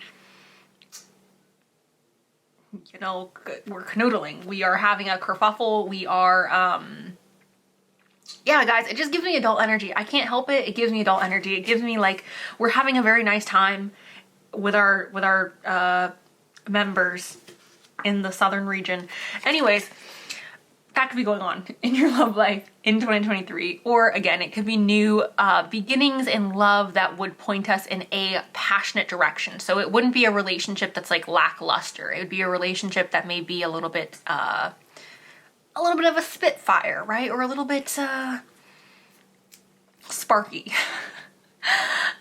you know, we're canoodling. We are having a kerfuffle. We are, yeah, guys, it just gives me adult energy. I can't help it. It gives me adult energy. It gives me like, we're having a very nice time with our members in the southern region. Anyways, that could be going on in your love life in 2023. Or again, it could be new beginnings in love that would point us in a passionate direction. So it wouldn't be a relationship that's like lackluster. It would be a relationship that may be a little bit of a spitfire, right? Or a little bit sparky.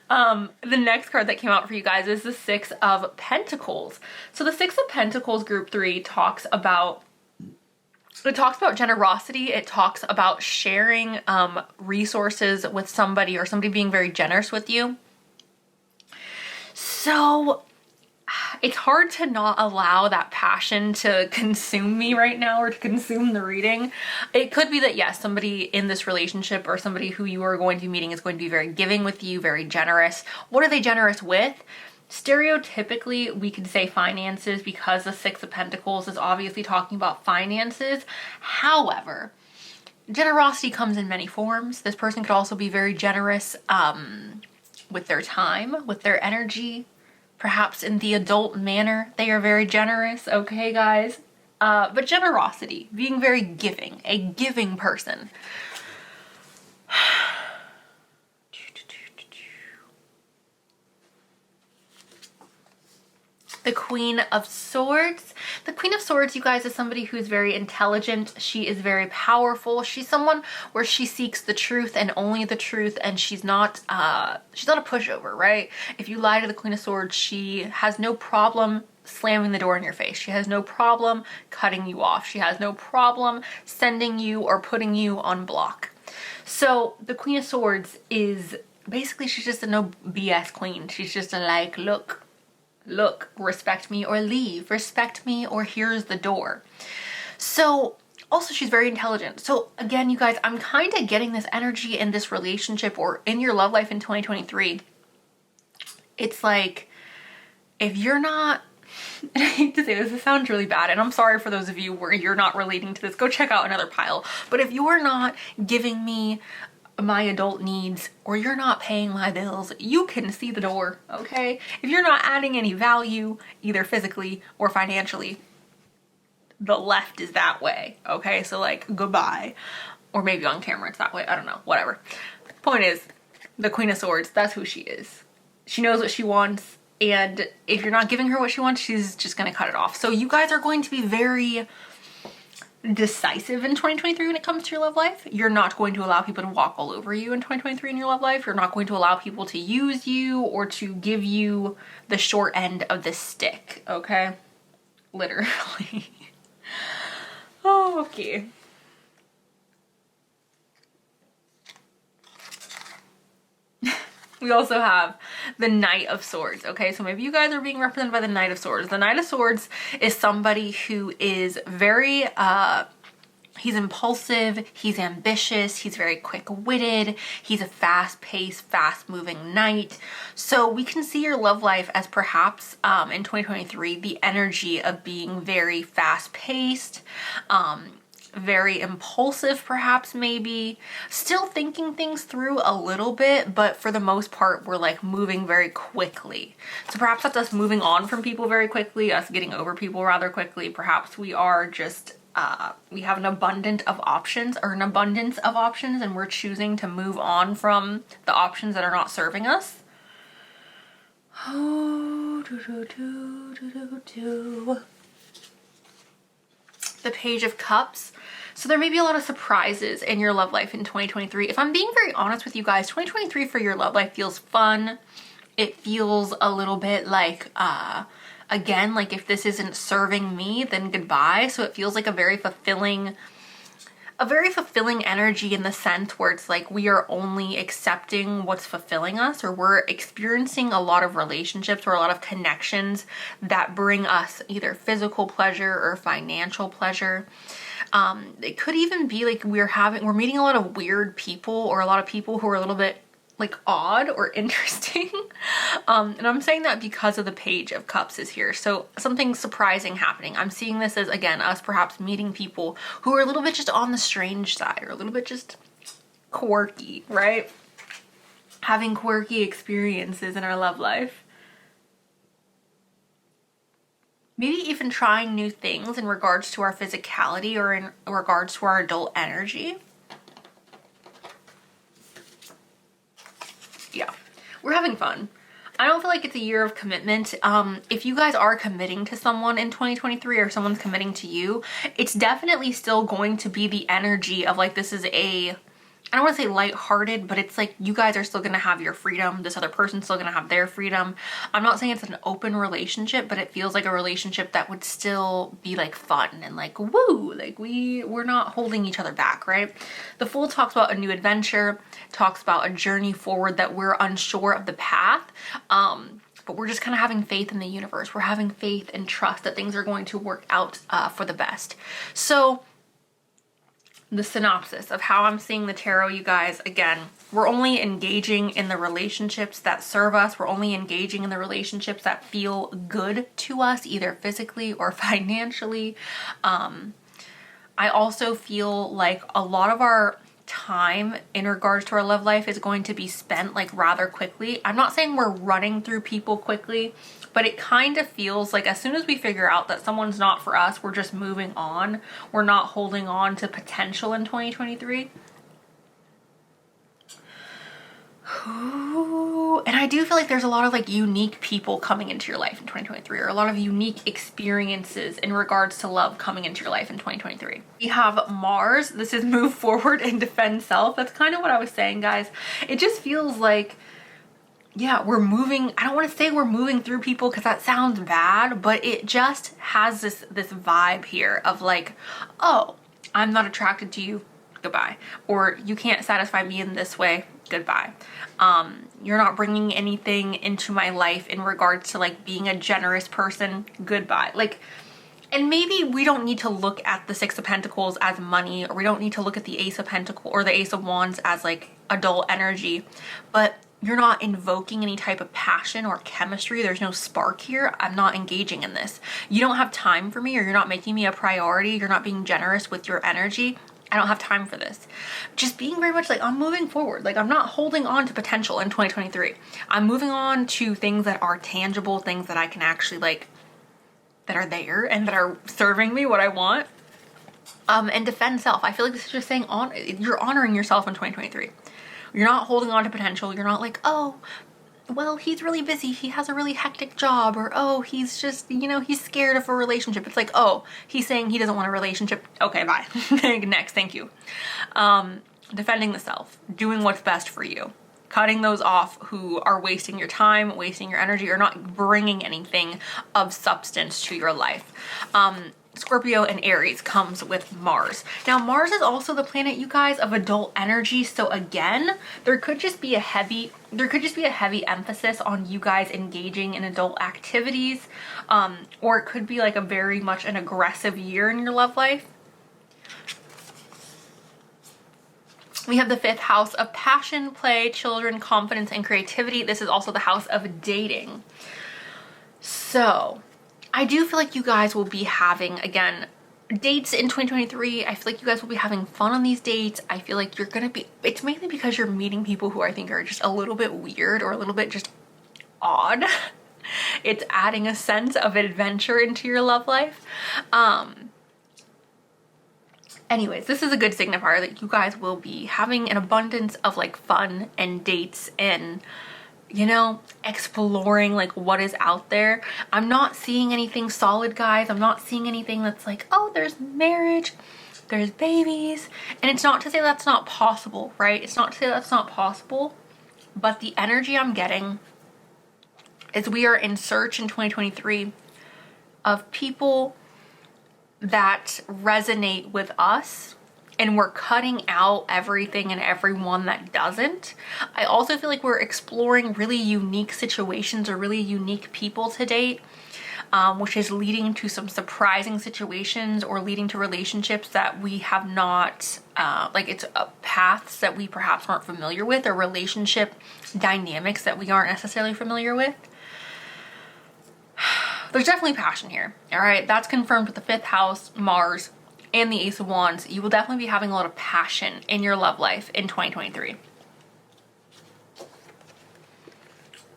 The next card that came out for you guys is the Six of Pentacles. So the Six of Pentacles group 3 talks about generosity. It talks about sharing resources with somebody, or somebody being very generous with you. So it's hard to not allow that passion to consume me right now, or to consume the reading. It could be that, yes, somebody in this relationship or somebody who you are going to be meeting is going to be very giving with you, very generous. What are they generous with? Stereotypically, we could say finances, because the Six of Pentacles is obviously talking about finances. However, generosity comes in many forms. This person could also be very generous with their time, with their energy, perhaps in the adult manner. They are very generous, okay, guys? But generosity, being very giving, a giving person. The Queen of Swords. The Queen of Swords, you guys, is somebody who's very intelligent. She is very powerful. She's someone where she seeks the truth and only the truth, and she's not a pushover, right? If you lie to the Queen of Swords, she has no problem slamming the door in your face. She has no problem cutting you off. She has no problem sending you or putting you on block. So the Queen of Swords is basically, she's just a no BS queen. She's just a like, look, respect me or leave, respect me or here's the door. So also, she's very intelligent. So again, you guys, I'm kind of getting this energy in this relationship or in your love life in 2023. It's like, if you're not, and I hate to say this, this sounds really bad, and I'm sorry for those of you where you're not relating to this, go check out another pile. But if you're not giving me my adult needs, or you're not paying my bills, you can see the door, okay? If you're not adding any value, either physically or financially, the left is that way, okay? So like, goodbye. Or maybe on camera it's that way, I don't know, whatever. Point is, the Queen of Swords, that's who she is. She knows what she wants, and if you're not giving her what she wants, she's just gonna cut it off. So you guys are going to be very decisive in 2023 when it comes to your love life. You're not going to allow people to walk all over you in 2023 in your love life. You're not going to allow people to use you or to give you the short end of the stick, okay? Literally. Oh, okay. We also have the Knight of Swords, okay? So maybe you guys are being represented by the Knight of Swords. The Knight of Swords is somebody who is very, he's impulsive, he's ambitious, he's very quick-witted, he's a fast-paced, fast-moving knight. So we can see your love life as perhaps, in 2023, the energy of being very fast-paced, very impulsive perhaps, maybe still thinking things through a little bit, but for the most part we're like moving very quickly. So perhaps that's us moving on from people very quickly, us getting over people rather quickly. Perhaps we are just we have an abundance of options, and we're choosing to move on from the options that are not serving us. The Page of Cups. So there may be a lot of surprises in your love life in 2023. If I'm being very honest with you guys, 2023 for your love life feels fun. It feels a little bit like, again, like if this isn't serving me, then goodbye. So it feels like a very fulfilling energy in the sense where it's like we are only accepting what's fulfilling us, or we're experiencing a lot of relationships or a lot of connections that bring us either physical pleasure or financial pleasure. It could even be like we're meeting a lot of weird people, or a lot of people who are a little bit like odd or interesting. And I'm saying that because of the Page of Cups is here. So something surprising happening. I'm seeing this as, again, us perhaps meeting people who are a little bit just on the strange side, or a little bit just quirky, right? Having quirky experiences in our love life. Maybe even trying new things in regards to our physicality or in regards to our adult energy. Yeah, we're having fun. I don't feel like it's a year of commitment. If you guys are committing to someone in 2023, or someone's committing to you, it's definitely still going to be the energy of like, this is I don't want to say lighthearted, but it's like you guys are still going to have your freedom. This other person's still going to have their freedom. I'm not saying it's an open relationship, but it feels like a relationship that would still be like fun and like, woo, like we're not holding each other back, right? The Fool talks about a new adventure, talks about a journey forward that we're unsure of the path. But we're just kind of having faith in the universe. We're having faith and trust that things are going to work out for the best. So the synopsis of how I'm seeing the tarot, you guys, again, we're only engaging in the relationships that serve us. We're only engaging in the relationships that feel good to us, either physically or financially. I also feel like a lot of our time in regards to our love life is going to be spent like rather quickly. I'm not saying we're running through people quickly, but it kind of feels like as soon as we figure out that someone's not for us, we're just moving on. We're not holding on to potential in 2023. Ooh, and I do feel like there's a lot of like unique people coming into your life in 2023, or a lot of unique experiences in regards to love coming into your life in 2023. We have Mars. This is move forward and defend self. That's kind of what I was saying, guys. It just feels like, yeah, we're moving. I don't want to say we're moving through people because that sounds bad, but it just has this vibe here of like, oh, I'm not attracted to you, goodbye. Or you can't satisfy me in this way, goodbye. You're not bringing anything into my life in regards to like being a generous person, goodbye. Like, and maybe we don't need to look at the Six of Pentacles as money, or we don't need to look at the Ace of Pentacles or the Ace of Wands as like adult energy, but you're not invoking any type of passion or chemistry. There's no spark here. I'm not engaging in this. You don't have time for me, or you're not making me a priority. You're not being generous with your energy. I don't have time for this. Just being very much like, I'm moving forward. Like, I'm not holding on to potential in 2023. I'm moving on to things that are tangible, things that I can actually like, that are there and that are serving me what I want. And defend self. I feel like this is just saying you're honoring yourself in 2023. You're not holding on to potential. You're not like, oh, well, he's really busy. He has a really hectic job. Or, oh, he's just, he's scared of a relationship. It's like, oh, he's saying he doesn't want a relationship. Okay, bye. Next, thank you. Defending the self. Doing what's best for you. Cutting those off who are wasting your time, wasting your energy, or not bringing anything of substance to your life. Scorpio and Aries comes with Mars. Now, Mars is also the planet, you guys, of adult energy. So again, there could just be a heavy emphasis on you guys engaging in adult activities, or it could be like a very much an aggressive year in your love life. We have the 5th house of passion, play, children, confidence, and creativity. This is also the house of dating. So I do feel like you guys will be having, again, dates in 2023. I feel like you guys will be having fun on these dates. I feel like it's mainly because you're meeting people who I think are just a little bit weird or a little bit just odd. It's adding a sense of adventure into your love life. Anyways, this is a good signifier that you guys will be having an abundance of like fun and dates and, exploring like what is out there. I'm not seeing anything solid, guys. I'm not seeing anything that's like, oh, there's marriage. there's babies. And it's not to say that's not possible, right? It's not to say that's not possible, but the energy I'm getting is we are in search in 2023 of people that resonate with us, and we're cutting out everything and everyone that doesn't. I also feel like we're exploring really unique situations or really unique people to date, which is leading to some surprising situations or leading to relationships that we have not, it's paths that we perhaps aren't familiar with, or relationship dynamics that we aren't necessarily familiar with. There's definitely passion here, all right? That's confirmed with the 5th house, Mars, and the Ace of Wands. You will definitely be having a lot of passion in your love life in 2023.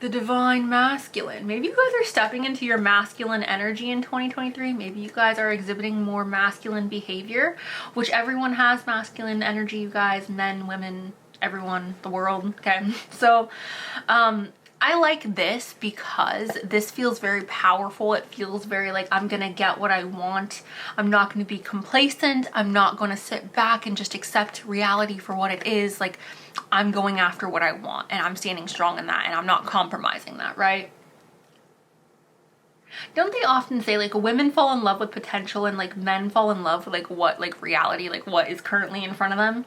The Divine Masculine. Maybe you guys are stepping into your masculine energy in 2023. Maybe you guys are exhibiting more masculine behavior, which everyone has masculine energy, you guys, men, women, everyone, the world, okay? So, I like this because this feels very powerful. It feels very like I'm gonna get what I want. I'm not gonna be complacent. I'm not gonna sit back and just accept reality for what it is. Like, I'm going after what I want, and I'm standing strong in that, and I'm not compromising that, right? Don't they often say like women fall in love with potential and like men fall in love with like what, like reality, like what is currently in front of them?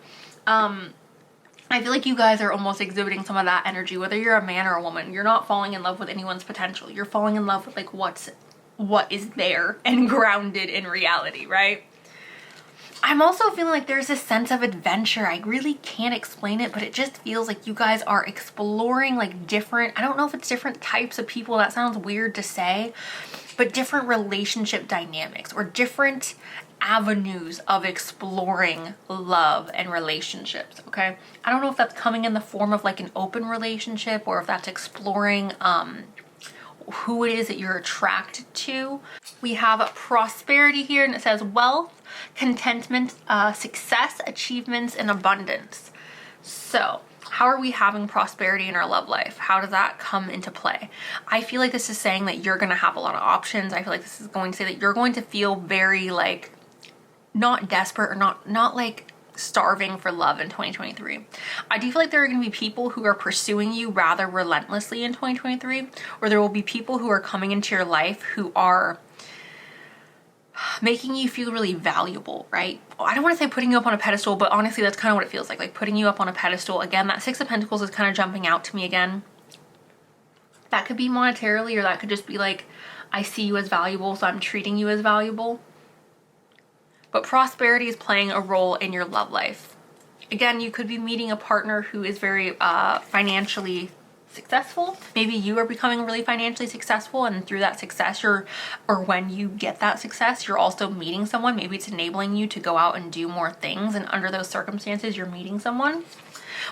I feel like you guys are almost exhibiting some of that energy, whether you're a man or a woman. You're not falling in love with anyone's potential. You're falling in love with like what is there and grounded in reality, right? I'm also feeling like there's a sense of adventure. I really can't explain it, but it just feels like you guys are exploring like different, I don't know if it's different types of people, that sounds weird to say, but different relationship dynamics or different avenues of exploring love and relationships, okay? I don't know if that's coming in the form of like an open relationship, or if that's exploring who it is that you're attracted to. We have prosperity here, and it says wealth, contentment, success, achievements, and abundance. So how are we having prosperity in our love life? How does that come into play? I feel like this is saying that you're going to have a lot of options. I feel like this is going to say that you're going to feel very like not desperate or not like starving for love in 2023. I do feel like there are going to be people who are pursuing you rather relentlessly in 2023, or there will be people who are coming into your life who are making you feel really valuable, right? I don't want to say putting you up on a pedestal, but honestly, that's kind of what it feels like putting you up on a pedestal. Again, that 6 of Pentacles is kind of jumping out to me again. That could be monetarily, or that could just be like, I see you as valuable, so I'm treating you as valuable. But prosperity is playing a role in your love life. Again, you could be meeting a partner who is very financially successful. Maybe you are becoming really financially successful, and through that success, or when you get that success, you're also meeting someone. Maybe it's enabling you to go out and do more things, and under those circumstances, you're meeting someone.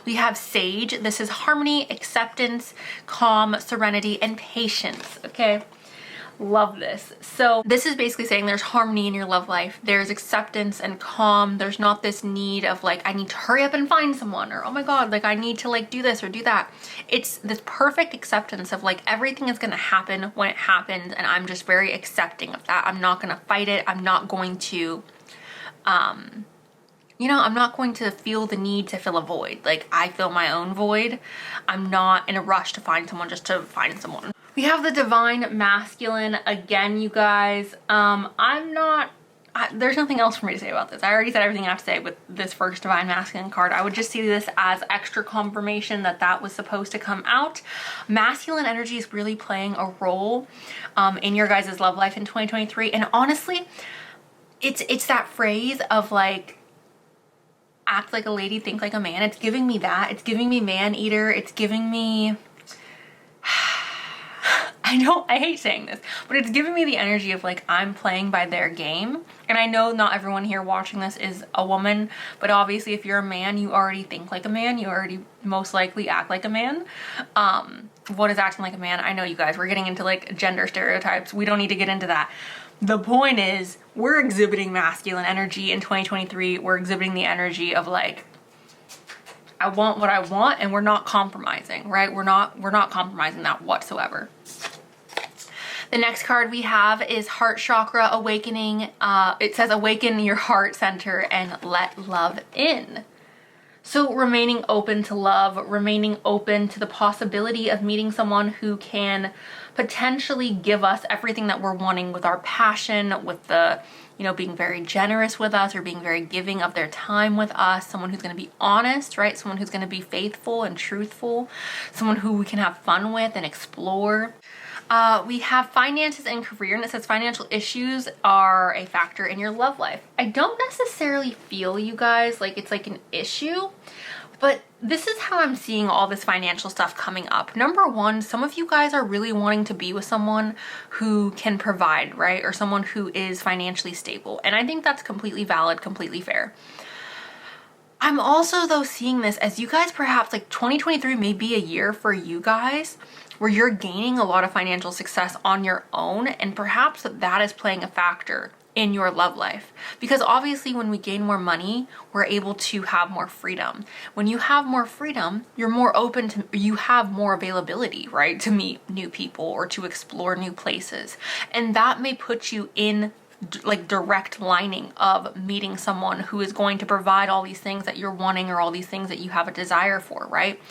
We have Sage. This is harmony, acceptance, calm, serenity, and patience, okay? Love this. So this is basically saying there's harmony in your love life. There's acceptance and calm. There's not this need of like, I need to hurry up and find someone, or oh my God, like I need to like do this or do that. It's this perfect acceptance of like everything is going to happen when it happens, and I'm just very accepting of that. I'm not going to fight it. I'm not going to, I'm not going to feel the need to fill a void. Like I fill my own void. I'm not in a rush to find someone just to find someone. We have the Divine Masculine again, you guys. There's nothing else for me to say about this. I already said everything I have to say with this first Divine Masculine card. I would just see this as extra confirmation that that was supposed to come out. Masculine energy is really playing a role in your guys' love life in 2023. And honestly, it's that phrase of like, act like a lady, think like a man. It's giving me that. It's giving me man eater. It's giving me... I hate saying this, but it's giving me the energy of like, I'm playing by their game. And I know not everyone here watching this is a woman, but obviously if you're a man, you already think like a man. You already most likely act like a man. What is acting like a man? I know, you guys, we're getting into like gender stereotypes. We don't need to get into that. The point is, we're exhibiting masculine energy in 2023. We're exhibiting the energy of like, I want what I want, and we're not compromising, right? We're not compromising that whatsoever. The next card we have is Heart Chakra Awakening. It says awaken your heart center and let love in. So remaining open to love, remaining open to the possibility of meeting someone who can potentially give us everything that we're wanting with our passion, with the, you know, being very generous with us or being very giving of their time with us, someone who's going to be honest, right? Someone who's going to be faithful and truthful, someone who we can have fun with and explore. We have finances and career, and it says financial issues are a factor in your love life. I don't necessarily feel, you guys, like it's like an issue, but this is how I'm seeing all this financial stuff coming up. Number one, some of you guys are really wanting to be with someone who can provide, right? Or someone who is financially stable. And I think that's completely valid, completely fair. I'm also though seeing this as you guys perhaps like 2023 may be a year for you guys where you're gaining a lot of financial success on your own, and perhaps that is playing a factor in your love life. Because obviously when we gain more money, we're able to have more freedom. When you have more freedom, you're more open to, you have more availability, right? To meet new people or to explore new places. And that may put you in like direct lining of meeting someone who is going to provide all these things that you're wanting or all these things that you have a desire for, right?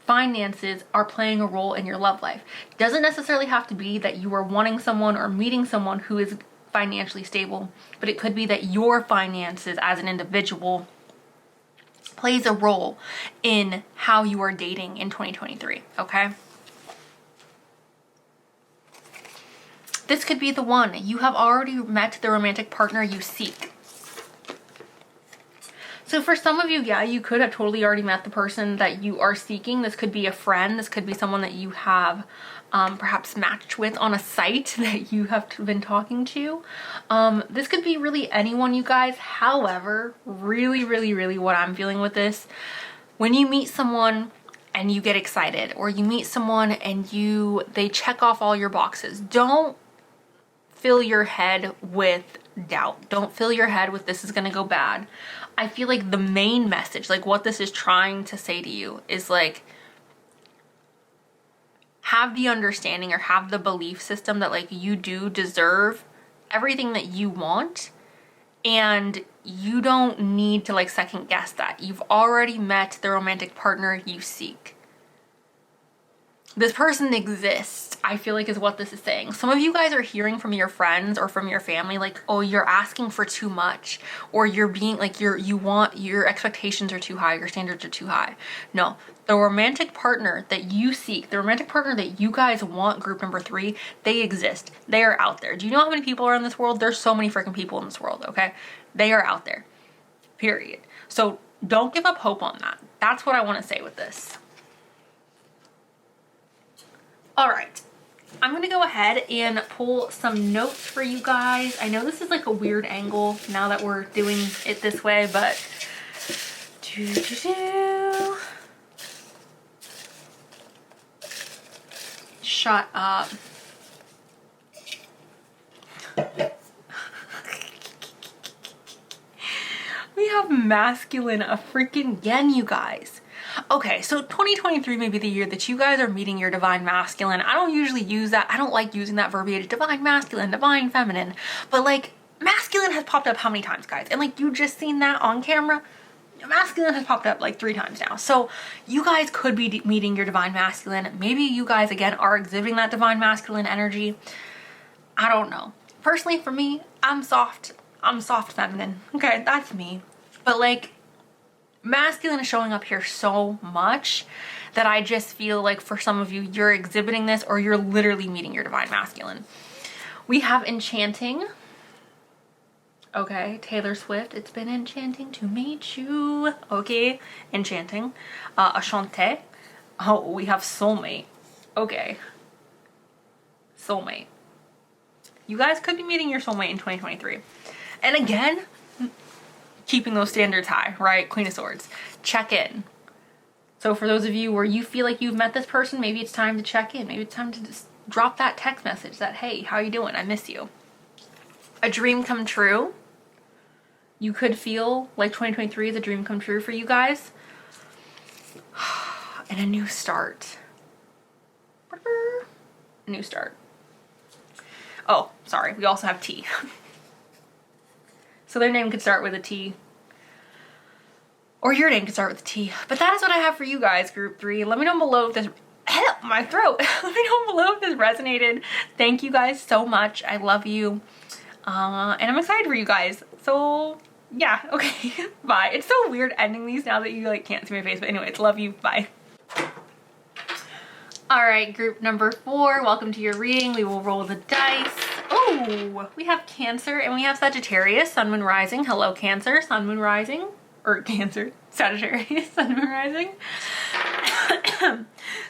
Finances are playing a role in your love life. It doesn't necessarily have to be that you are wanting someone or meeting someone who is financially stable, but it could be that your finances as an individual plays a role in how you are dating in 2023, okay? This could be the one. You have already met the romantic partner you seek. So for some of you, yeah, you could have totally already met the person that you are seeking. This could be a friend. This could be someone that you have perhaps matched with on a site that you have been talking to. This could be really anyone, you guys. However, really what I'm feeling with this, when you meet someone and you get excited, or you meet someone and they check off all your boxes, don't fill your head with doubt. Don't fill your head with this is gonna go bad. I feel like the main message, like what this is trying to say to you is like, have the understanding or have the belief system that like you do deserve everything that you want, and you don't need to like second guess that. You've already met the romantic partner you seek. This person exists, I feel like, is what this is saying. Some of you guys are hearing from your friends or from your family like, oh, you're asking for too much, or you're being like, your expectations are too high, your standards are too high. No, the romantic partner that you seek, the romantic partner that you guys want, group number 3, they exist. They are out there. Do you know how many people are in this world? There's so many freaking people in this world, okay? They are out there, period. So don't give up hope on that. That's what I want to say with this. All right, I'm gonna go ahead and pull some notes for you guys. I know this is like a weird angle now that we're doing it this way, but shut up. We have masculine a freaking again, you guys. Okay, so 2023 may be the year that you guys are meeting your divine masculine. I don't usually use that. I don't like using that verbiage, divine masculine, divine feminine. But like, masculine has popped up how many times, guys? And like, you just seen that on camera? Masculine has popped up like 3 times now. So you guys could be meeting your divine masculine. Maybe you guys, again, are exhibiting that divine masculine energy. I don't know. Personally, for me, I'm soft feminine. Okay, that's me. But like, masculine is showing up here so much that I just feel like for some of you, you're exhibiting this or you're literally meeting your divine masculine. We have enchanting. Okay, Taylor Swift, it's been enchanting to meet you. Okay, enchanting. Ashante. Oh, we have soulmate. Okay. Soulmate. You guys could be meeting your soulmate in 2023. And again, keeping those standards high, right? Queen of Swords. Check in. So for those of you where you feel like you've met this person, maybe it's time to check in. Maybe it's time to just drop that text message that, hey, how you doing? I miss you. A dream come true. You could feel like 2023 is a dream come true for you guys. And a new start. A new start. Oh, sorry, we also have T. So their name could start with a T. Or your name could start with a T. But that is what I have for you guys, group 3. Let me know below if this... my throat. Let me know below if this resonated. Thank you guys so much. I love you. And I'm excited for you guys. So yeah, okay. Bye. It's so weird ending these now that you like can't see my face. But anyways, love you. Bye. All right, group number 4. Welcome to your reading. We will roll the dice. Oh, we have Cancer and we have Sagittarius, Sun, Moon, Rising. Hello, Cancer, Sun, Moon, Rising. Or Cancer, Sagittarius, Sun, Moon, Rising.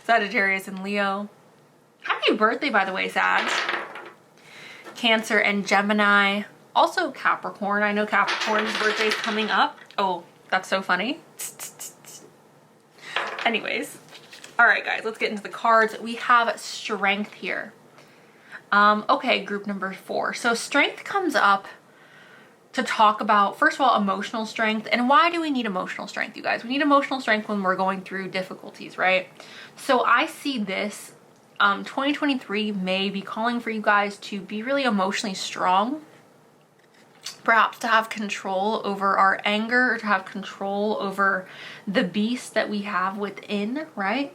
Sagittarius and Leo. Happy birthday, by the way, Sag. Cancer and Gemini. Also Capricorn. I know Capricorn's birthday is coming up. Oh, that's so funny. Anyways. All right, guys, let's get into the cards. We have Strength here. Okay, group number 4. So Strength comes up to talk about, first of all, emotional strength. And why do we need emotional strength, you guys? We need emotional strength when we're going through difficulties, right? So I see this 2023 may be calling for you guys to be really emotionally strong, perhaps to have control over our anger, or to have control over the beast that we have within, right?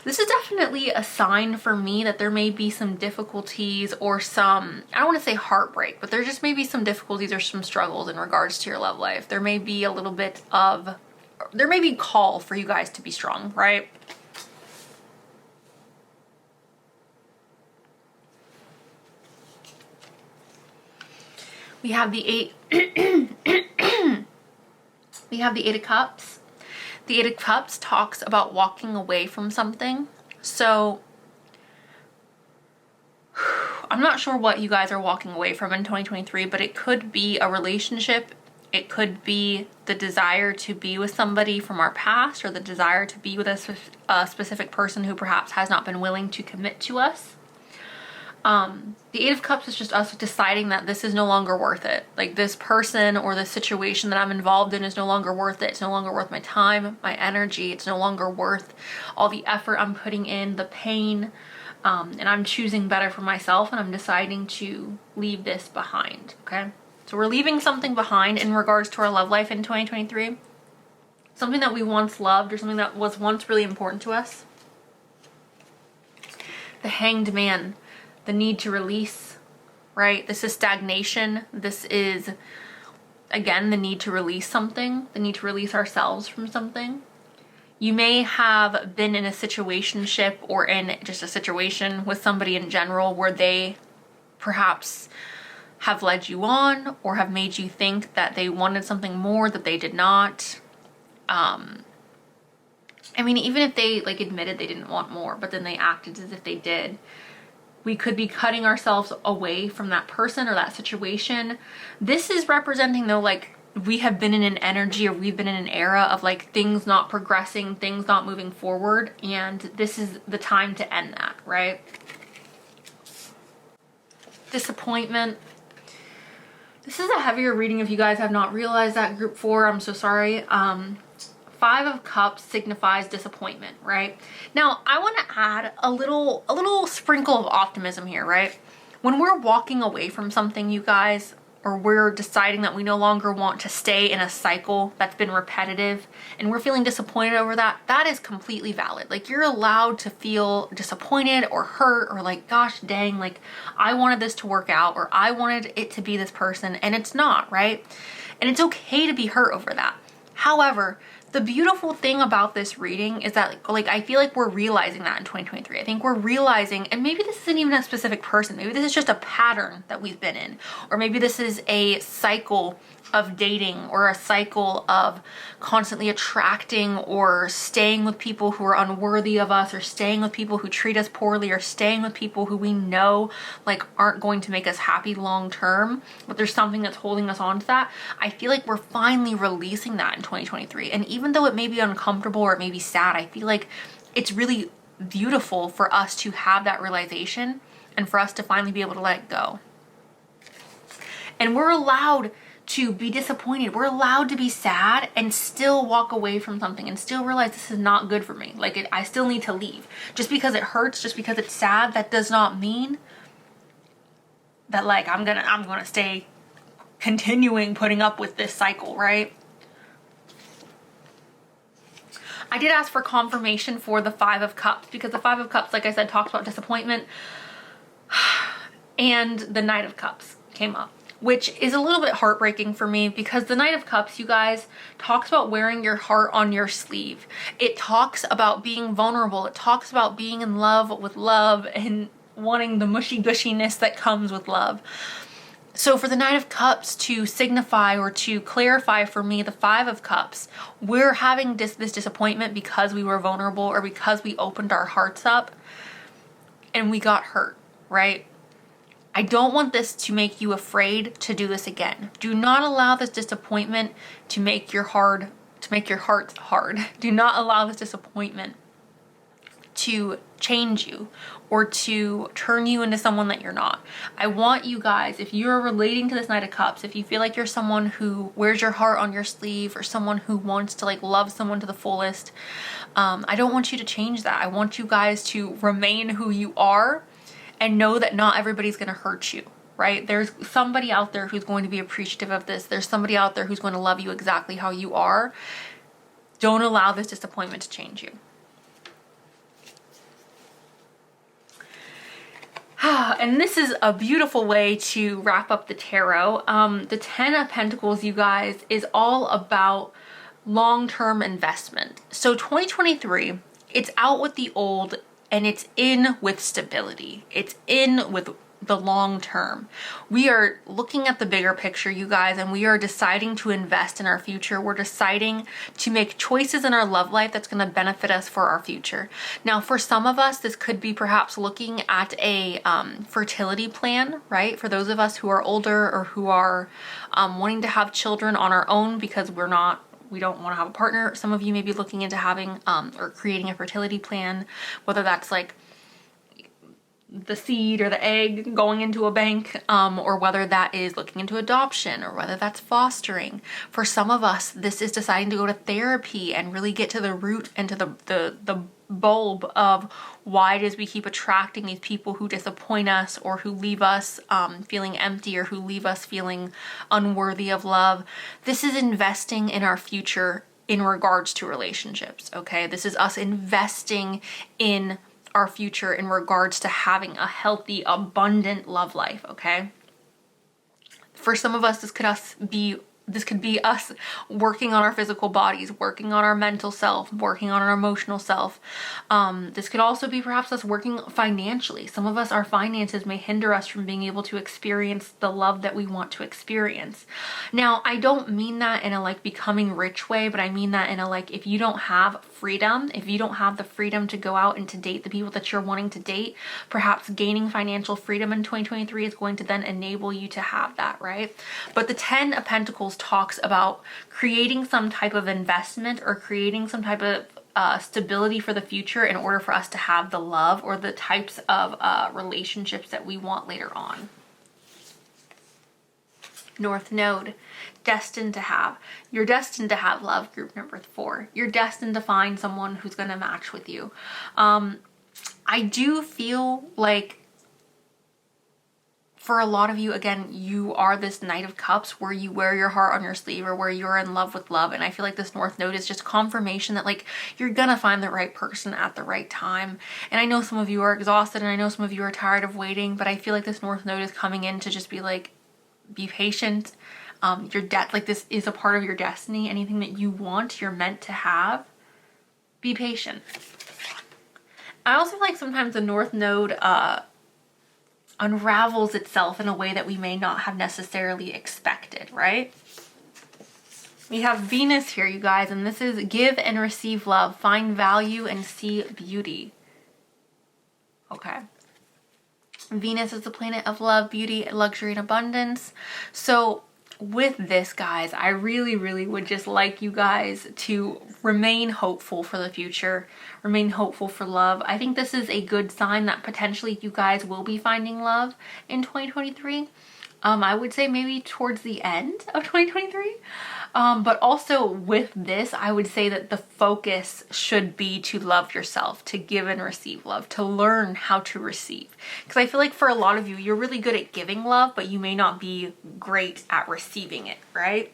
This is definitely a sign for me that there may be some difficulties or some, I don't want to say heartbreak, but there just may be some difficulties or some struggles in regards to your love life. There may be a little bit of, there may be call for you guys to be strong, right? We have the 8, we have the 8 of Cups. The 8 of Cups talks about walking away from something. So I'm not sure what you guys are walking away from in 2023, but it could be a relationship. It could be the desire to be with somebody from our past, or the desire to be with a specific person who perhaps has not been willing to commit to us. The 8 of Cups is just us deciding that this is no longer worth it. Like, this person or the situation that I'm involved in is no longer worth it. It's no longer worth my time, my energy. It's no longer worth all the effort I'm putting in, the pain. And I'm choosing better for myself, and I'm deciding to leave this behind, okay? So we're leaving something behind in regards to our love life in 2023. Something that we once loved, or something that was once really important to us. The Hanged Man. The need to release, right? This is stagnation. This is, again, the need to release something, the need to release ourselves from something. You may have been in a situationship, or in just a situation with somebody in general, where they perhaps have led you on, or have made you think that they wanted something more that they did not. I mean, even if they like admitted they didn't want more, but then they acted as if they did. We could be cutting ourselves away from that person or that situation. This is representing, though, like, we have been in an energy, or we've been in an era of like things not progressing, things not moving forward, and this is the time to end that, right? Disappointment. This is a heavier reading if you guys have not realized that, group 4. I'm so sorry. 5 of Cups signifies disappointment, right? Now, I want to add a little sprinkle of optimism here, right? When we're walking away from something, you guys, or we're deciding that we no longer want to stay in a cycle that's been repetitive, and we're feeling disappointed over that, that is completely valid. Like, you're allowed to feel disappointed or hurt, or like, gosh dang, like, I wanted this to work out, or I wanted it to be this person, and it's not, right? And it's okay to be hurt over that. However, the beautiful thing about this reading is that, like, I feel like we're realizing that in 2023. I think we're realizing, and maybe this isn't even a specific person. Maybe this is just a pattern that we've been in. Or maybe this is a cycle of dating, or a cycle of constantly attracting or staying with people who are unworthy of us, or staying with people who treat us poorly, or staying with people who we know like aren't going to make us happy long term, but there's something that's holding us on to that. I feel like we're finally releasing that in 2023. And even though it may be uncomfortable or it may be sad, I feel like it's really beautiful for us to have that realization, and for us to finally be able to let it go. And we're allowed to be disappointed. We're allowed to be sad and still walk away from something, and still realize this is not good for me. Like, I still need to leave. Just because it hurts, just because it's sad, that does not mean that like I'm gonna stay continuing putting up with this cycle, right? I did ask for confirmation for the Five of Cups because the Five of Cups, like I said, talks about disappointment, and the Knight of Cups came up, which is a little bit heartbreaking for me because the Knight of Cups, you guys, talks about wearing your heart on your sleeve. It talks about being vulnerable. It talks about being in love with love and wanting the mushy gushiness that comes with love. So for the Knight of Cups to signify or to clarify for me the Five of Cups, we're having this disappointment because we were vulnerable or because we opened our hearts up and we got hurt, right? I don't want this to make you afraid to do this again. Do not allow this disappointment to make your heart hard. Do not allow this disappointment to change you or to turn you into someone that you're not. I want you guys, if you're relating to this Knight of Cups, if you feel like you're someone who wears your heart on your sleeve or someone who wants to like love someone to the fullest, I don't want you to change that. I want you guys to remain who you are and know that not everybody's gonna hurt you, right? There's somebody out there who's going to be appreciative of this. There's somebody out there who's going to love you exactly how you are. Don't allow this disappointment to change you. And this is a beautiful way to wrap up the tarot. The Ten of Pentacles, you guys, is all about long-term investment. So 2023, it's out with the old and it's in with stability. It's in with the long term. We are looking at the bigger picture, you guys, and we are deciding to invest in our future. We're deciding to make choices in our love life that's going to benefit us for our future. Now, for some of us, this could be perhaps looking at a fertility plan, right? For those of us who are older or who are wanting to have children on our own because we don't want to have a partner. Some of you may be looking into having or creating a fertility plan, whether that's like the seed or the egg going into a bank, or whether that is looking into adoption, or whether that's fostering. For some of us, this is deciding to go to therapy and really get to the root and to the bulb of why it is we keep attracting these people who disappoint us or who leave us feeling empty or who leave us feeling unworthy of love. This is investing in our future in regards to relationships, okay? This is us investing in our future in regards to having a healthy, abundant love life, okay? For some of us, this could be us working on our physical bodies, working on our mental self, working on our emotional self. This could also be perhaps us working financially. Some of us, our finances may hinder us from being able to experience the love that we want to experience. Now, I don't mean that in a like becoming rich way, but I mean that in a like, if you don't have freedom, if you don't have the freedom to go out and to date the people that you're wanting to date, perhaps gaining financial freedom in 2023 is going to then enable you to have that, right? But the Ten of Pentacles talks about creating some type of investment or creating some type of stability for the future in order for us to have the love or the types of relationships that we want later on. North Node, destined to have. You're destined to have love, group number 4. You're destined to find someone who's going to match with you. I do feel like for a lot of you, again, you are this Knight of Cups where you wear your heart on your sleeve or where you're in love with love. And I feel like this North Node is just confirmation that like you're gonna find the right person at the right time. And I know some of you are exhausted and I know some of you are tired of waiting, but I feel like this North Node is coming in to just be like, be patient. Like this is a part of your destiny. Anything that you want, you're meant to have. Be patient. I also feel like sometimes the North Node unravels itself in a way that we may not have necessarily expected, right? We have Venus here, you guys, and this is give and receive love, find value and see beauty. Okay. Venus is the planet of love, beauty, luxury, and abundance. So with this, guys, I really, really would just like you guys to remain hopeful for the future, remain hopeful for love. I think this is a good sign that potentially you guys will be finding love in 2023. I would say maybe towards the end of 2023. But also with this, I would say that the focus should be to love yourself, to give and receive love, to learn how to receive. Because I feel like for a lot of you, you're really good at giving love, but you may not be great at receiving it, right?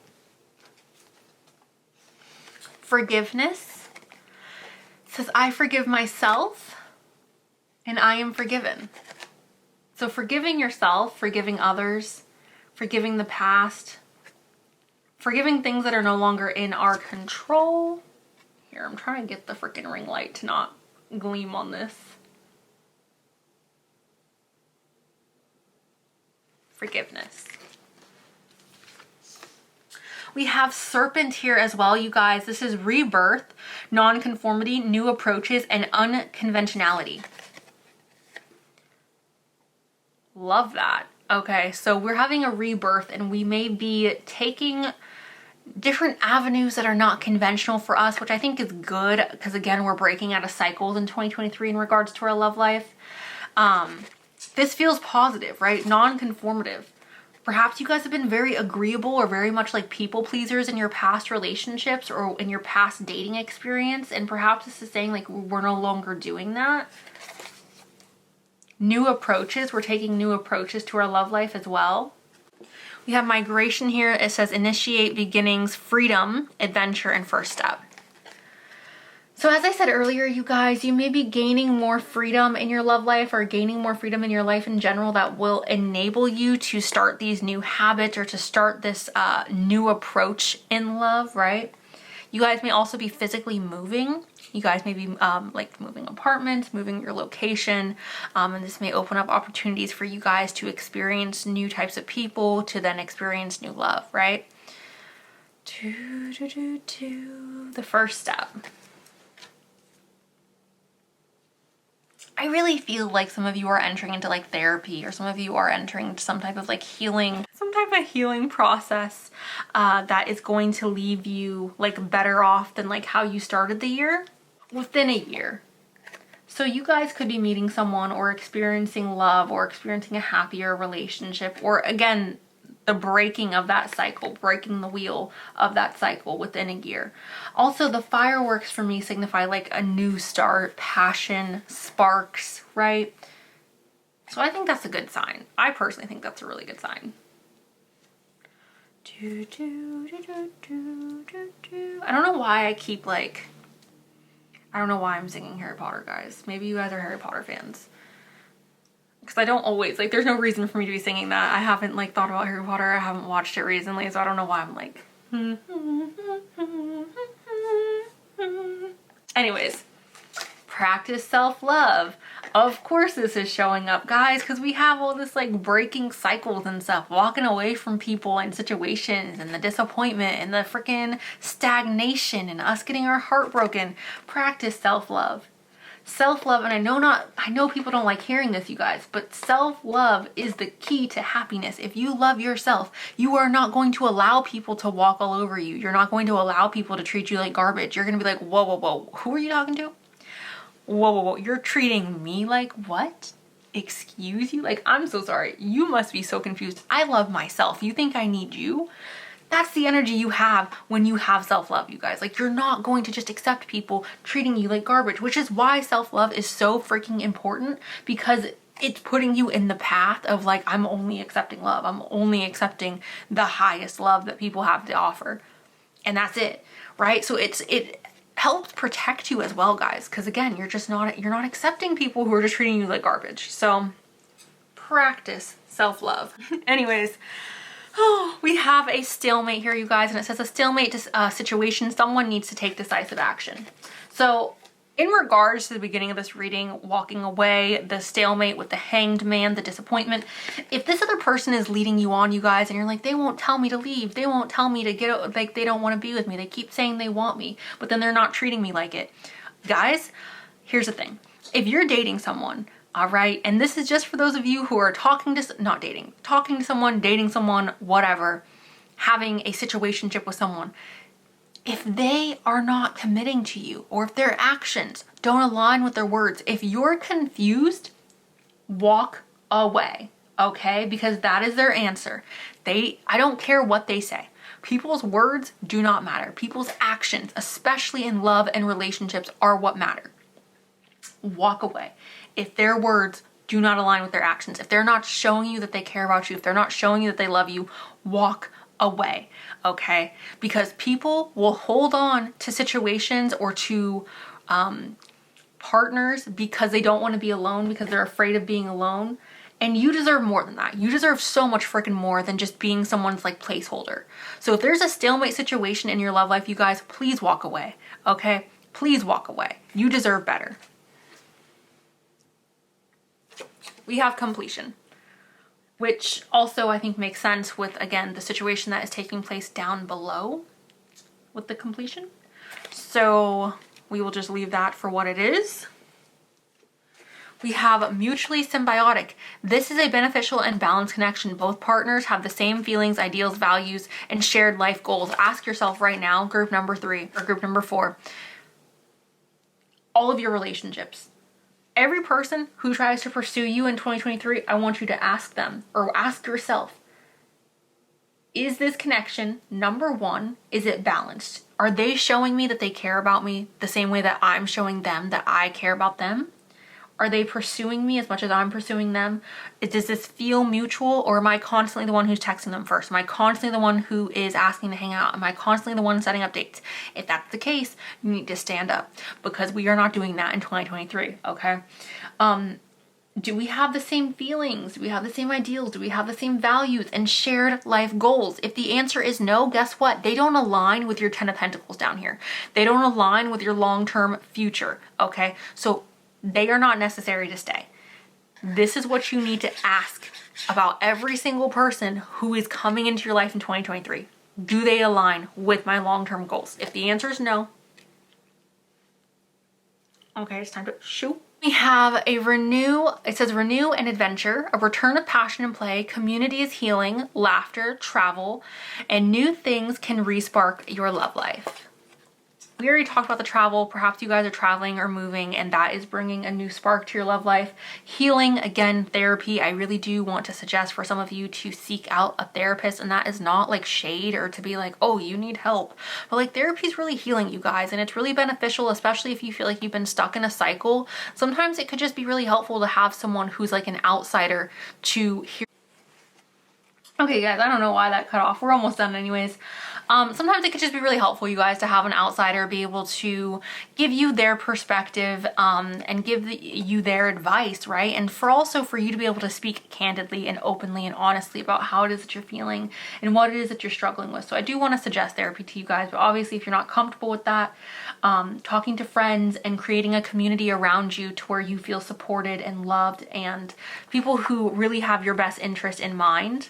Forgiveness says, I forgive myself and I am forgiven. So forgiving yourself, forgiving others, forgiving the past, forgiving things that are no longer in our control. Here, I'm trying to get the freaking ring light to not gleam on this. Forgiveness. We have Serpent here as well, you guys. This is rebirth, non-conformity, new approaches, and unconventionality. Love that. Okay, so we're having a rebirth and we may be taking different avenues that are not conventional for us, which I think is good because again, we're breaking out of cycles in 2023 in regards to our love life. This feels positive, right? Non-conformative. Perhaps you guys have been very agreeable or very much like people pleasers in your past relationships or in your past dating experience, and perhaps this is saying like we're no longer doing that. New approaches. We're taking new approaches to our love life as well. We have migration here. It says initiate, beginnings, freedom, adventure, and first step. So as I said earlier, you guys, you may be gaining more freedom in your love life or gaining more freedom in your life in general that will enable you to start these new habits or to start this new approach in love, right? You guys may also be physically moving. You guys may be like moving apartments, moving your location, and this may open up opportunities for you guys to experience new types of people, to then experience new love, right? The first step. I really feel like some of you are entering into like therapy, or some of you are entering into some type of like healing, some type of healing process that is going to leave you like better off than like how you started the year within a year. So you guys could be meeting someone or experiencing love or experiencing a happier relationship, or again, the breaking of that cycle, breaking the wheel of that cycle within a year. Also, the fireworks for me signify like a new start, passion, sparks, right? So I think that's a good sign. I personally think that's a really good sign. I don't know why I keep like, I don't know why I'm singing Harry Potter, guys. Maybe you guys are Harry Potter fans. Because I don't always, like, there's no reason for me to be singing that. I haven't, like, thought about Harry Potter. I haven't watched it recently, so I don't know why I'm, like... Anyways, practice self-love. Of course this is showing up, guys, because we have all this, like, breaking cycles and stuff. Walking away from people and situations and the disappointment and the freaking stagnation and us getting our heart broken. Practice self-love. Self-love, and I know people don't like hearing this, you guys, but self-love is the key to happiness. If you love yourself, you are not going to allow people to walk all over you. You're not going to allow people to treat you like garbage. You're going to be like, whoa, whoa, whoa, who are you talking to? Whoa, whoa, whoa, you're treating me like what? Excuse you? Like, I'm so sorry. You must be so confused. I love myself. You think I need you? That's the energy you have when you have self-love, you guys. Like, you're not going to just accept people treating you like garbage, which is why self-love is so freaking important, because it's putting you in the path of like, I'm only accepting love. I'm only accepting the highest love that people have to offer. And that's it, right? So it helps protect you as well, guys. Because again, you're not accepting people who are just treating you like garbage. So practice self-love. Anyways, oh, we have a stalemate here, you guys, and it says a stalemate situation, someone needs to take decisive action. So in regards to the beginning of this reading, walking away, the stalemate with the hanged man, the disappointment, if this other person is leading you on, you guys, and you're like, they won't tell me to leave, they won't tell me to get, like, they don't want to be with me, they keep saying they want me, but then they're not treating me like it. Guys, here's the thing. If you're dating someone, all right, and this is just for those of you who are talking to someone, dating someone, whatever, having a situationship with someone, if they are not committing to you, or if their actions don't align with their words, if you're confused, walk away. okay? Because that is their answer. I don't care what they say. People's words do not matter. People's actions, especially in love and relationships, are what matter. Walk away. If their words do not align with their actions, if they're not showing you that they care about you, if they're not showing you that they love you, walk away, okay? Because people will hold on to situations or to partners because they don't want to be alone, because they're afraid of being alone. And you deserve more than that. You deserve so much freaking more than just being someone's like placeholder. So if there's a stalemate situation in your love life, you guys, please walk away, okay? Please walk away. You deserve better. We have completion, which also I think makes sense with, again, the situation that is taking place down below with the completion. So we will just leave that for what it is. We have mutually symbiotic. This is a beneficial and balanced connection. Both partners have the same feelings, ideals, values, and shared life goals. Ask yourself right now, group number 3 or group number 4, all of your relationships. Every person who tries to pursue you in 2023, I want you to ask them, or ask yourself, is this connection, number 1, is it balanced? Are they showing me that they care about me the same way that I'm showing them that I care about them? Are they pursuing me as much as I'm pursuing them? Does this feel mutual, or am I constantly the one who's texting them first? Am I constantly the one who is asking to hang out? Am I constantly the one setting up dates? If that's the case, you need to stand up, because we are not doing that in 2023, okay? Do we have the same feelings? Do we have the same ideals? Do we have the same values and shared life goals? If the answer is no, guess what? They don't align with your 10 of Pentacles down here. They don't align with your long-term future, okay? So they are not necessary to stay. This is what you need to ask about every single person who is coming into your life in 2023. Do they align with my long-term goals? If the answer is no, okay, it's time to shoot. We have a renew, it says renew and adventure, a return of passion and play, community is healing, laughter, travel, and new things can re-spark your love life. We already talked about the travel. Perhaps you guys are traveling or moving, and that is bringing a new spark to your love life. Healing, again, therapy. I really do want to suggest for some of you to seek out a therapist, and that is not like shade or to be like, oh, you need help. But like, therapy is really healing, you guys, and it's really beneficial, especially if you feel like you've been stuck in a cycle. Sometimes it could just be really helpful to have someone who's like an outsider to hear. Okay, guys, I don't know why that cut off. We're almost done anyways. Sometimes it could just be really helpful, you guys, to have an outsider be able to give you their perspective and give you their advice, right? And for you to be able to speak candidly and openly and honestly about how it is that you're feeling and what it is that you're struggling with. So I do want to suggest therapy to you guys, but obviously if you're not comfortable with that, talking to friends and creating a community around you to where you feel supported and loved and people who really have your best interest in mind.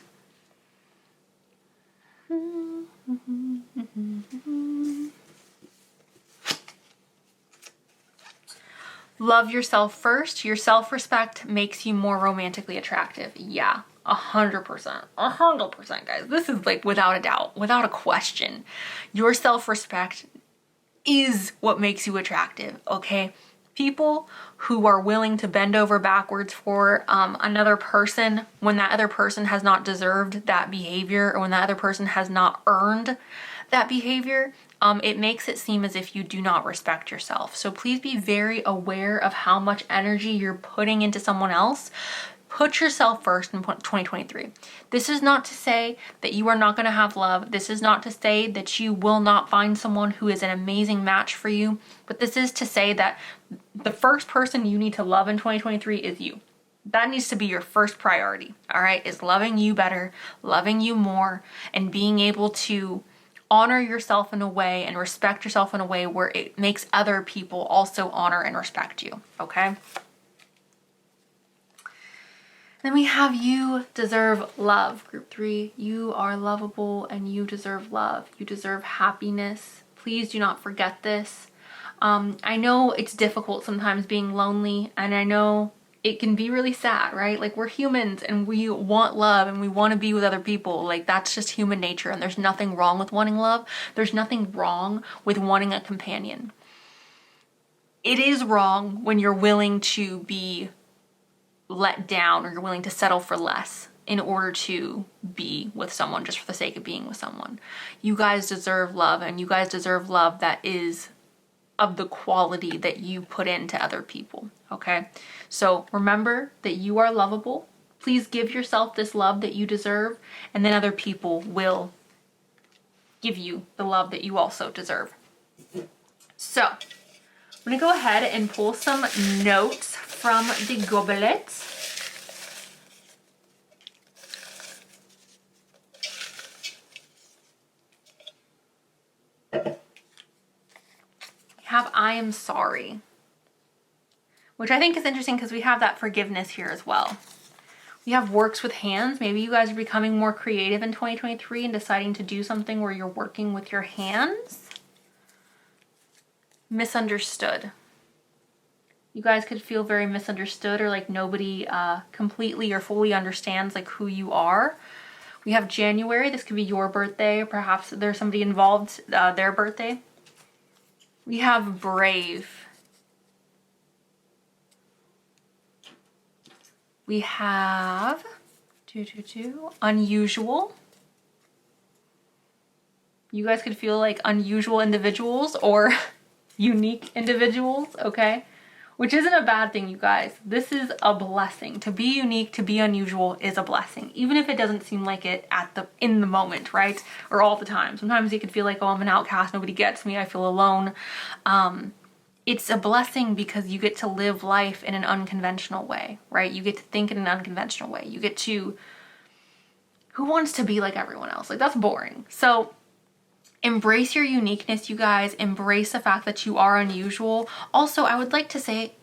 Love yourself first. Your self-respect makes you more romantically attractive. Yeah, 100%. 100%, guys. This is like without a doubt, without a question. Your self-respect is what makes you attractive, okay? People who are willing to bend over backwards for another person when that other person has not deserved that behavior, or when that other person has not earned that behavior, it makes it seem as if you do not respect yourself. So please be very aware of how much energy you're putting into someone else. Put yourself first in 2023. This is not to say that you are not going to have love. This is not to say that you will not find someone who is an amazing match for you. But this is to say that the first person you need to love in 2023 is you. That needs to be your first priority, all right? Is loving you better, loving you more, and being able to honor yourself in a way and respect yourself in a way where it makes other people also honor and respect you, okay? Then we have you deserve love. Group 3, you are lovable and you deserve love. You deserve happiness. Please do not forget this. I know it's difficult sometimes being lonely, and I know it can be really sad, right? Like, we're humans and we want love and we want to be with other people. Like, that's just human nature, and there's nothing wrong with wanting love. There's nothing wrong with wanting a companion. It is wrong when you're willing to be let down or you're willing to settle for less in order to be with someone just for the sake of being with someone. You guys deserve love, and you guys deserve love that is of the quality that you put into other people, okay? So remember that you are lovable. Please give yourself this love that you deserve, and then other people will give you the love that you also deserve. So I'm gonna go ahead and pull some notes from the goblet. We have I am sorry, which I think is interesting because we have that forgiveness here as well. We have works with hands. Maybe you guys are becoming more creative in 2023 and deciding to do something where you're working with your hands. Misunderstood. You guys could feel very misunderstood, or like nobody completely or fully understands like who you are. We have January. This could be your birthday, or perhaps there's somebody involved, their birthday. We have brave. We have unusual. You guys could feel like unusual individuals or unique individuals, okay? Which isn't a bad thing, you guys. This is a blessing. To be unique, to be unusual is a blessing, even if it doesn't seem like it in the moment, right? Or all the time. Sometimes you could feel like, oh, I'm an outcast, nobody gets me, I feel alone. It's a blessing because you get to live life in an unconventional way, right? You get to think in an unconventional way. You get to, who wants to be like everyone else? Like, that's boring. So embrace your uniqueness, you guys. Embrace the fact that you are unusual. Also, I would like to say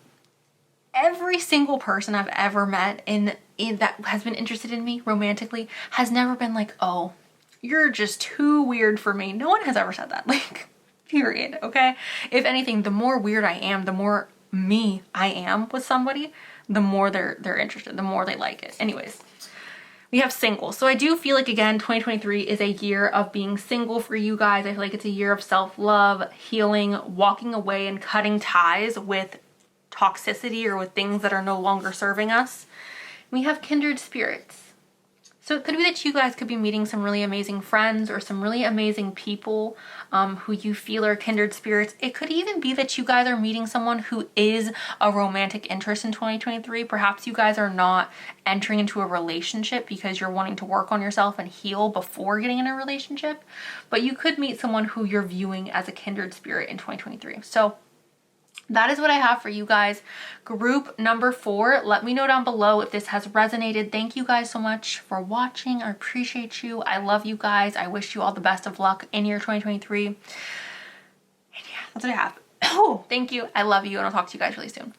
every single person I've ever met in that has been interested in me romantically has never been like, oh, you're just too weird for me. No one has ever said that. Like, period, okay? If anything, the more weird I am, the more me I am with somebody, the more they're interested, the more they like it. Anyways, we have single. So I do feel like, again, 2023 is a year of being single for you guys. I feel like it's a year of self-love, healing, walking away and cutting ties with toxicity or with things that are no longer serving us. We have kindred spirits. So it could be that you guys could be meeting some really amazing friends or some really amazing people who you feel are kindred spirits. It could even be that you guys are meeting someone who is a romantic interest in 2023. Perhaps you guys are not entering into a relationship because you're wanting to work on yourself and heal before getting in a relationship. But you could meet someone who you're viewing as a kindred spirit in 2023. So that is what I have for you guys. Group number 4. Let me know down below if this has resonated. Thank you guys so much for watching. I appreciate you. I love you guys. I wish you all the best of luck in your 2023. And yeah, that's what I have. Oh, thank you. I love you, and I'll talk to you guys really soon.